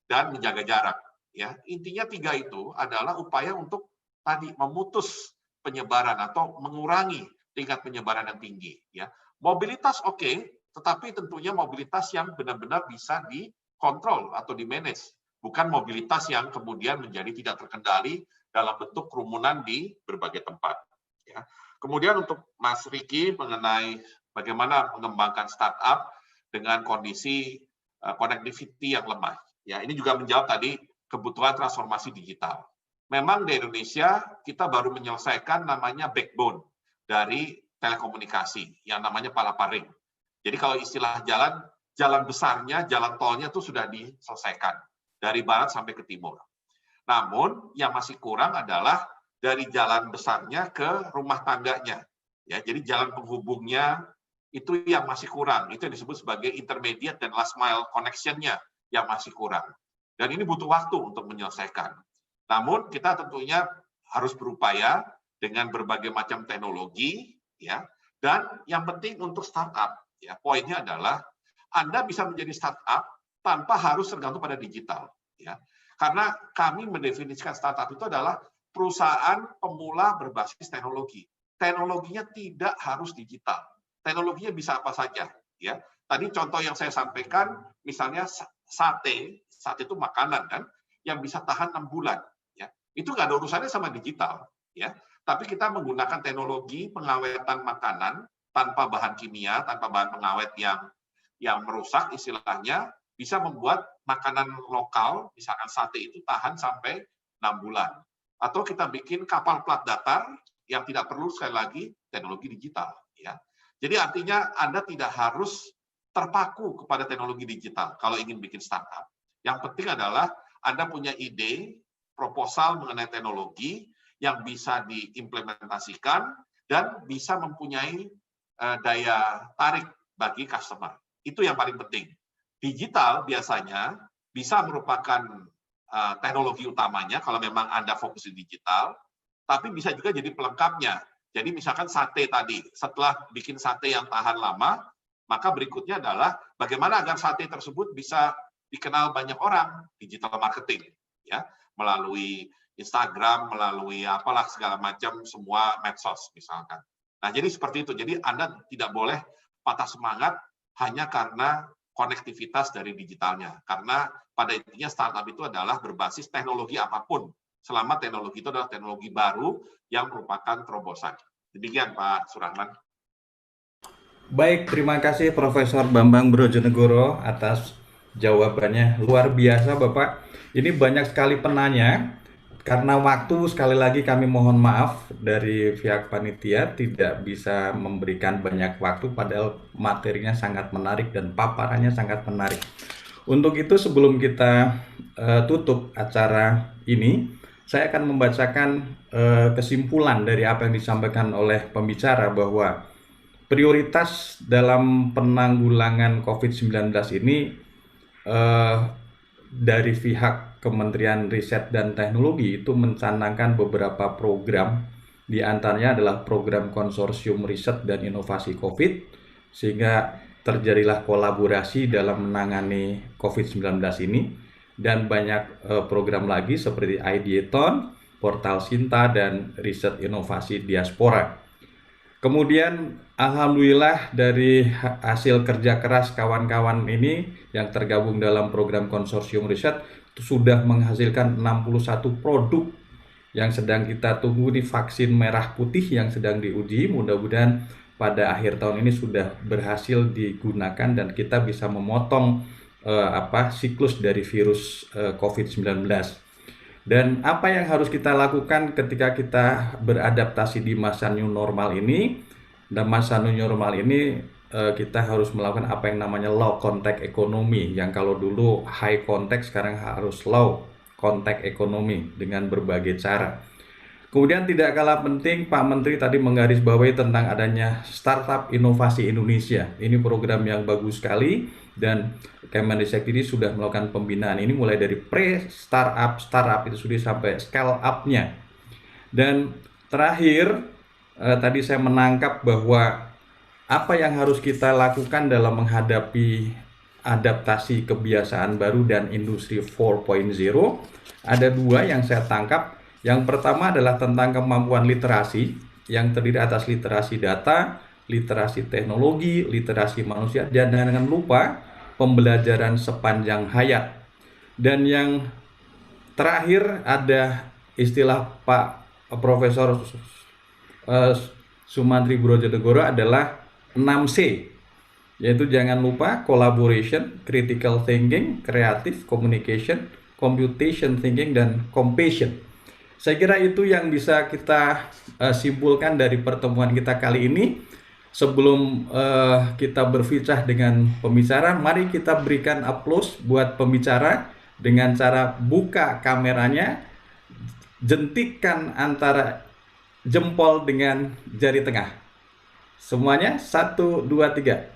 dan menjaga jarak. Ya, intinya 3 itu adalah upaya untuk tadi memutus penyebaran atau mengurangi tingkat penyebaran yang tinggi. Ya, mobilitas oke, tetapi tentunya mobilitas yang benar-benar bisa dikontrol atau di-manage, bukan mobilitas yang kemudian menjadi tidak terkendali dalam bentuk kerumunan di berbagai tempat. Ya. Kemudian untuk Mas Riki mengenai bagaimana mengembangkan startup dengan kondisi connectivity yang lemah. Ya, ini juga menjawab tadi kebutuhan transformasi digital. Memang di Indonesia kita baru menyelesaikan namanya backbone dari telekomunikasi yang namanya palaparing. Jadi kalau istilah jalan besarnya, jalan tolnya itu sudah diselesaikan dari barat sampai ke timur. Namun yang masih kurang adalah dari jalan besarnya ke rumah tangganya. Ya, jadi jalan penghubungnya itu yang masih kurang. Itu yang disebut sebagai intermediate dan last mile connection-nya yang masih kurang. Dan ini butuh waktu untuk menyelesaikan. Namun kita tentunya harus berupaya dengan berbagai macam teknologi, ya. Dan yang penting untuk startup, ya, poinnya adalah Anda bisa menjadi startup tanpa harus tergantung pada digital, ya. Karena kami mendefinisikan startup itu adalah perusahaan pemula berbasis teknologi. Teknologinya tidak harus digital. Teknologinya bisa apa saja, ya. Tadi contoh yang saya sampaikan, misalnya sate itu makanan kan, yang bisa tahan 6 bulan, ya. Itu nggak ada urusannya sama digital, ya. Tapi kita menggunakan teknologi pengawetan makanan tanpa bahan kimia, tanpa bahan pengawet yang merusak istilahnya, bisa membuat makanan lokal, misalkan sate itu tahan sampai 6 bulan. Atau kita bikin kapal plat datar yang tidak perlu sekali lagi teknologi digital. Ya. Jadi artinya Anda tidak harus terpaku kepada teknologi digital kalau ingin bikin startup. Yang penting adalah Anda punya ide, proposal mengenai teknologi yang bisa diimplementasikan dan bisa mempunyai daya tarik bagi customer. Itu yang paling penting. Digital biasanya bisa merupakan teknologi utamanya kalau memang Anda fokus di digital, tapi bisa juga jadi pelengkapnya. Jadi misalkan sate tadi, setelah bikin sate yang tahan lama, maka berikutnya adalah bagaimana agar sate tersebut bisa dikenal banyak orang, digital marketing, ya, melalui Instagram, melalui apalah segala macam semua medsos misalkan. Nah, jadi seperti itu. Jadi Anda tidak boleh patah semangat hanya karena konektivitas dari digitalnya. Karena pada intinya startup itu adalah berbasis teknologi apapun, selama teknologi itu adalah teknologi baru yang merupakan terobosan. Demikian Pak Surahman. Baik, terima kasih Profesor Bambang Brojonegoro atas jawabannya. Luar biasa Bapak. Ini banyak sekali penanya. Karena waktu, sekali lagi kami mohon maaf dari pihak panitia tidak bisa memberikan banyak waktu, padahal materinya sangat menarik dan paparannya sangat menarik. Untuk itu sebelum kita tutup acara ini, saya akan membacakan kesimpulan dari apa yang disampaikan oleh pembicara bahwa prioritas dalam penanggulangan COVID-19 ini dari pihak Kementerian Riset dan Teknologi itu mencanangkan beberapa program, di antaranya adalah program konsorsium riset dan inovasi COVID, sehingga terjadilah kolaborasi dalam menangani COVID-19 ini, dan banyak program lagi seperti Ideathon, Portal Sinta, dan Riset Inovasi Diaspora. Kemudian alhamdulillah dari hasil kerja keras kawan-kawan ini yang tergabung dalam program konsorsium riset itu sudah menghasilkan 61 produk yang sedang kita tunggu di vaksin merah putih yang sedang diuji. Mudah-mudahan pada akhir tahun ini sudah berhasil digunakan dan kita bisa memotong siklus dari virus COVID-19. Dan apa yang harus kita lakukan ketika kita beradaptasi di masa new normal ini? Dan masa new normal ini kita harus melakukan apa yang namanya low contact economy, yang kalau dulu high contact sekarang harus low contact economy dengan berbagai cara. Kemudian tidak kalah penting, Pak Menteri tadi menggarisbawahi tentang adanya Startup Inovasi Indonesia. Ini program yang bagus sekali dan Kemendikbud ini sudah melakukan pembinaan ini mulai dari startup itu sudah sampai scale up-nya. Dan terakhir tadi saya menangkap bahwa apa yang harus kita lakukan dalam menghadapi adaptasi kebiasaan baru dan industri 4.0 ada dua yang saya tangkap. Yang pertama adalah tentang kemampuan literasi yang terdiri atas literasi data, literasi teknologi, literasi manusia, dan jangan lupa pembelajaran sepanjang hayat. Dan yang terakhir ada istilah Pak Profesor Sumantri Brojonegoro adalah 6C, yaitu jangan lupa collaboration, critical thinking, creative communication, computation thinking, dan compassion. Saya kira itu yang bisa kita simpulkan dari pertemuan kita kali ini. Sebelum kita berbicara dengan pembicara, mari kita berikan aplaus buat pembicara dengan cara buka kameranya, jentikkan antara jempol dengan jari tengah. Semuanya 1, 2, 3.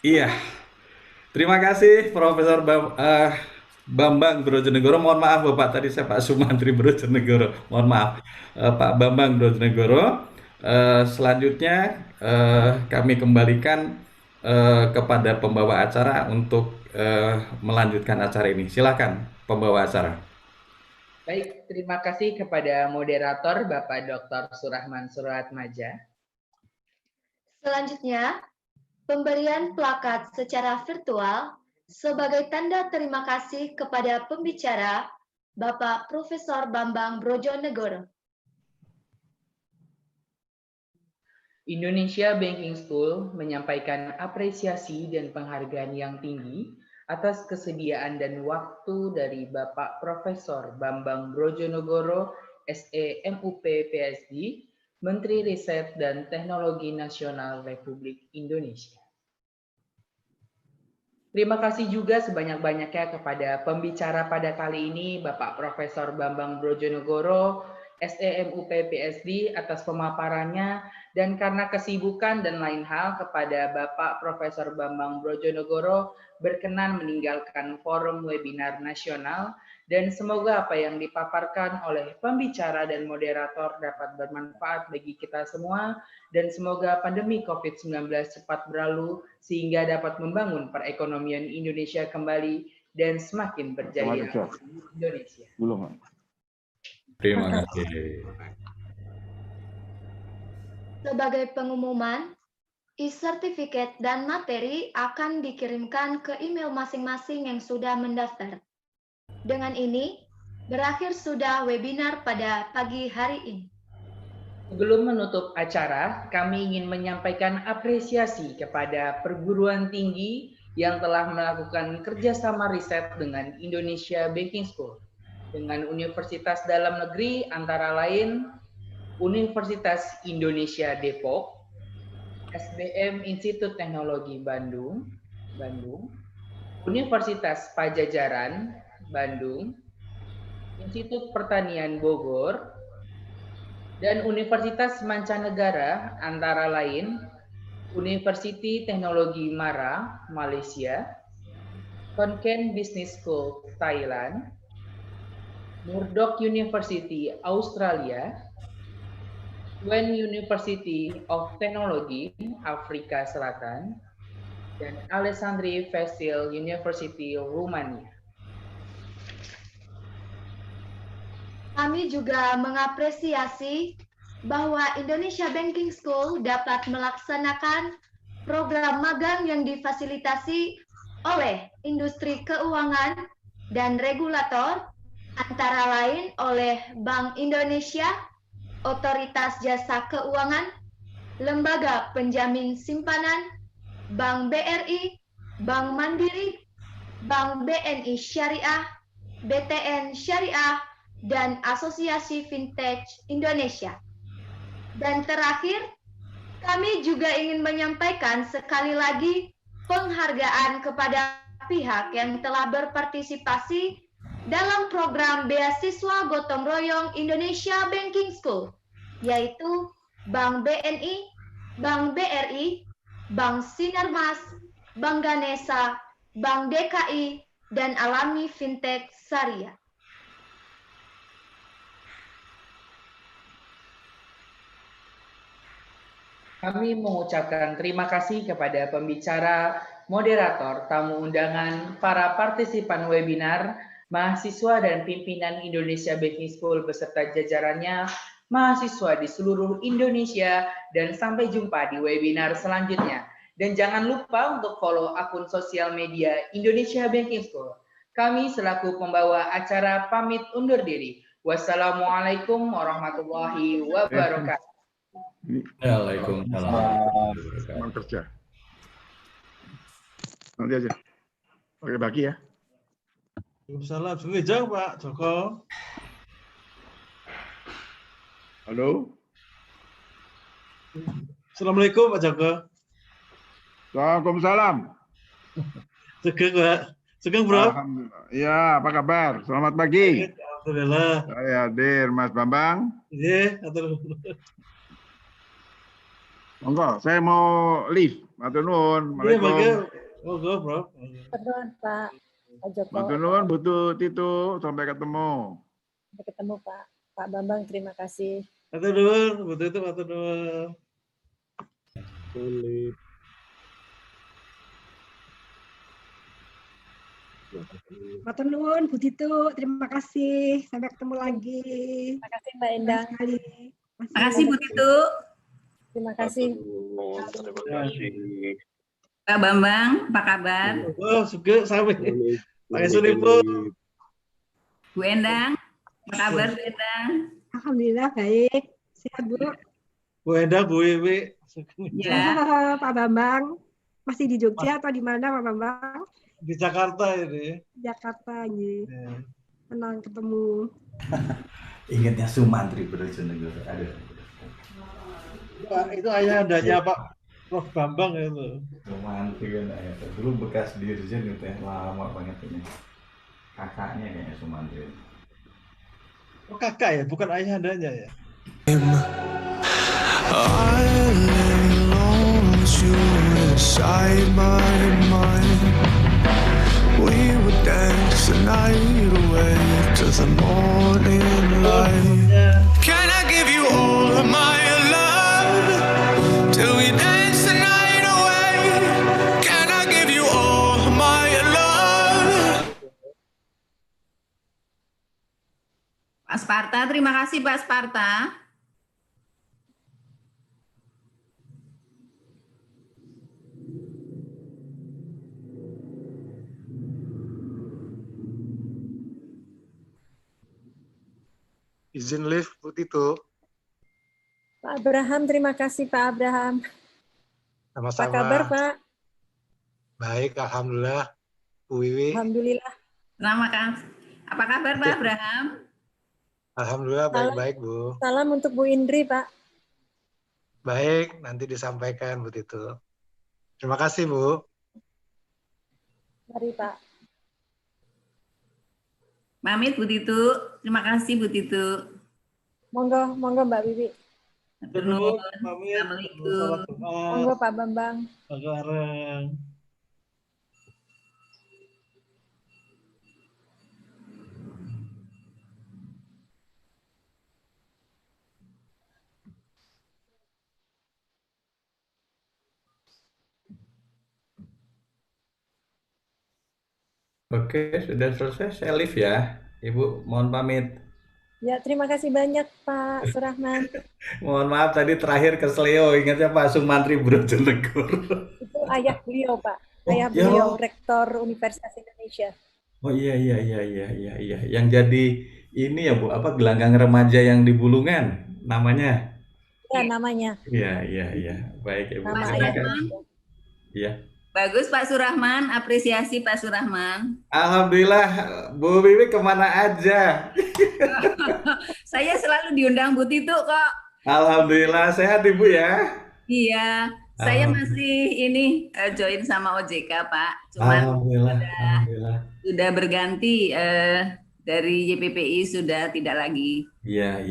Iya. Terima kasih Profesor Bambang Brojonegoro. Mohon maaf Bapak, tadi saya Pak Sumantri Brojonegoro. Mohon maaf. Pak Bambang Brojonegoro. Selanjutnya kami kembalikan kepada pembawa acara untuk melanjutkan acara ini. Silakan pembawa acara. Baik, terima kasih kepada moderator Bapak Dr. Surahman Suratmaja. Selanjutnya, pemberian plakat secara virtual sebagai tanda terima kasih kepada pembicara Bapak Profesor Bambang Brojonegoro. Indonesia Banking School menyampaikan apresiasi dan penghargaan yang tinggi atas kesediaan dan waktu dari Bapak Profesor Bambang Brojonegoro, SE MUP PhD, Menteri Riset dan Teknologi Nasional Republik Indonesia. Terima kasih juga sebanyak-banyaknya kepada pembicara pada kali ini, Bapak Profesor Bambang Brojonegoro, SE MUP PhD, atas pemaparannya, dan karena kesibukan dan lain hal kepada Bapak Profesor Bambang Brojonegoro berkenan meninggalkan forum webinar nasional, dan semoga apa yang dipaparkan oleh pembicara dan moderator dapat bermanfaat bagi kita semua, dan semoga pandemi COVID-19 cepat berlalu sehingga dapat membangun perekonomian Indonesia kembali dan semakin berjaya di Indonesia. Terima kasih. Sebagai pengumuman, e-sertifikat dan materi akan dikirimkan ke email masing-masing yang sudah mendaftar. Dengan ini, berakhir sudah webinar pada pagi hari ini. Sebelum menutup acara, kami ingin menyampaikan apresiasi kepada perguruan tinggi yang telah melakukan kerjasama riset dengan Indonesia Banking School, dengan universitas dalam negeri antara lain Universitas Indonesia Depok, SBM Institut Teknologi Bandung, Universitas Pajajaran, Bandung, Institut Pertanian Bogor, dan universitas mancanegara antara lain University Teknologi Mara, Malaysia, Konkan Business School, Thailand, Murdoch University, Australia, Wen University of Technology, Afrika Selatan, dan Alexandri Vasil University, Rumania. Kami juga mengapresiasi bahwa Indonesia Banking School dapat melaksanakan program magang yang difasilitasi oleh industri keuangan dan regulator, antara lain oleh Bank Indonesia, Otoritas Jasa Keuangan, Lembaga Penjamin Simpanan, Bank BRI, Bank Mandiri, Bank BNI Syariah, BTN Syariah, dan Asosiasi Fintech Indonesia. Dan terakhir, kami juga ingin menyampaikan sekali lagi penghargaan kepada pihak yang telah berpartisipasi dalam program beasiswa gotong royong Indonesia Banking School, yaitu Bank BNI, Bank BRI, Bank Sinarmas, Bank Ganesa, Bank DKI, dan Alami Fintech Syariah. Kami mengucapkan terima kasih kepada pembicara, moderator, tamu undangan, para partisipan webinar, mahasiswa dan pimpinan Indonesia Banking School beserta jajarannya, mahasiswa di seluruh Indonesia, dan sampai jumpa di webinar selanjutnya. Dan jangan lupa untuk follow akun sosial media Indonesia Banking School. Kami selaku pembawa acara pamit undur diri. Wassalamualaikum warahmatullahi wabarakatuh. Waalaikumsalam. Teman kerja. Nanti aja. Oke, bagi ya. Waalaikumsalam. Sebenarnya Pak Joko. Halo. Assalamualaikum Pak Joko. Waalaikumsalam. Sugeng Pak. Sugeng Bro. Alhamdulillah. Iya, apa kabar? Selamat pagi. Alhamdulillah. Saya hadir, Mas Bambang. Iya, alhamdulillah. Monggo, saya mau live. Matur nuwun. Iya, Waalaikumsalam. monggo Bro. Perdon, Pak Joko. Matur nuwun, butuh Tito. Sampai ketemu. Sampai ketemu Pak. Pak Bambang, terima kasih. Matur nuwun, betul itu matur nuwun. Sulit. Matur nuwun Bu Titu, terima kasih. Sampai ketemu lagi. Terima kasih Mbak Endang. Terima kasih Bu Titu. Terima kasih. Terima kasih. Pak Bambang, apa kabar? Oh, sugeng sampai. Pakai sulit Bu. Bu Endang, apa kabar Bu Endang? Alhamdulillah baik. Sehat Bu. Bu Endang, Bu Wiwi. Ya. Pak Bambang, masih di Jogja atau di mana Pak Bambang? Di Jakarta ini. Jakarta ya. Ya. Senang ketemu. Ingatnya Sumantri Brojonegoro. Aduh. Pak, itu ayahandanya Pak Prof Bambang itu. Sumantri kan ayah. Dulu bekas dirjen itu ya, lama banget ini. Kakaknya kayaknya Sumantri. Oh kakak ya, bukan ayahandanya ya. I lost you inside my mind. We would dance the night away to the morning light. Can I give you all of my love till we dance the night away? Can I give you all of my love? Pak Sparta, terima kasih Pak Sparta. Izin live Bu Titu. Pak Abraham, terima kasih Pak Abraham. Sama-sama. Apa kabar Pak? Baik, alhamdulillah. Bu Wiwi. Alhamdulillah. Selamat kan. Apa kabar Pak Abraham? Alhamdulillah baik-baik Bu. Salam untuk Bu Indri Pak. Baik, nanti disampaikan Bu Titu. Terima kasih Bu. Mari Pak. Pamit Bu Titu. Terima kasih Bu Titu. Monggo, monggo Mbak Wiwi. Matur nuwun, pamit. Assalamualaikum. Monggo Pak Bambang. Monggo areng. Oke, sudah selesai. Saya live ya. Ibu, mohon pamit. Ya, terima kasih banyak Pak Surahman. Mohon maaf tadi terakhir ke Sleo, ingatnya Pak Sumantri Brojonegoro. Itu ayah beliau, Pak. Ayah ya. beliau, Rektor Universitas Indonesia. Oh iya. Yang jadi ini ya Bu, apa gelanggang remaja yang di Bulungan namanya? Ya, namanya. Iya. Baik Ibu. Nama Silakan. Iya. Bagus Pak Surahman, apresiasi Pak Surahman. Alhamdulillah, Bu Wiwi kemana aja? Saya selalu diundang Bu Tito kok. Alhamdulillah, sehat Ibu ya? Iya, saya masih ini join sama OJK Pak. Cuman Alhamdulillah. sudah berganti dari YPPI sudah tidak lagi. Iya.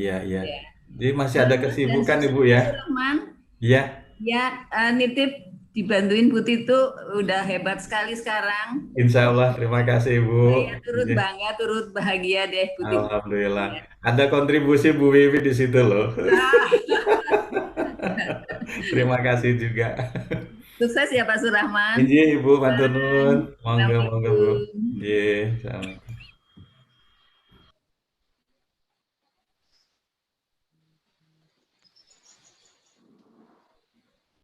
Jadi masih ada kesibukan Ibu ya? Surahman. Iya. Ya, nitip dibantuin Bu Tito, udah hebat sekali sekarang. Insya Allah, terima kasih Bu. Saya turut bangga, turut bahagia deh Bu Tito. Alhamdulillah. Ada kontribusi Bu Wiwi di situ loh. Terima kasih juga. Sukses ya Pak Surahman. Iya Ibu, matur nuwun. Monggo Bu. Iya, sama.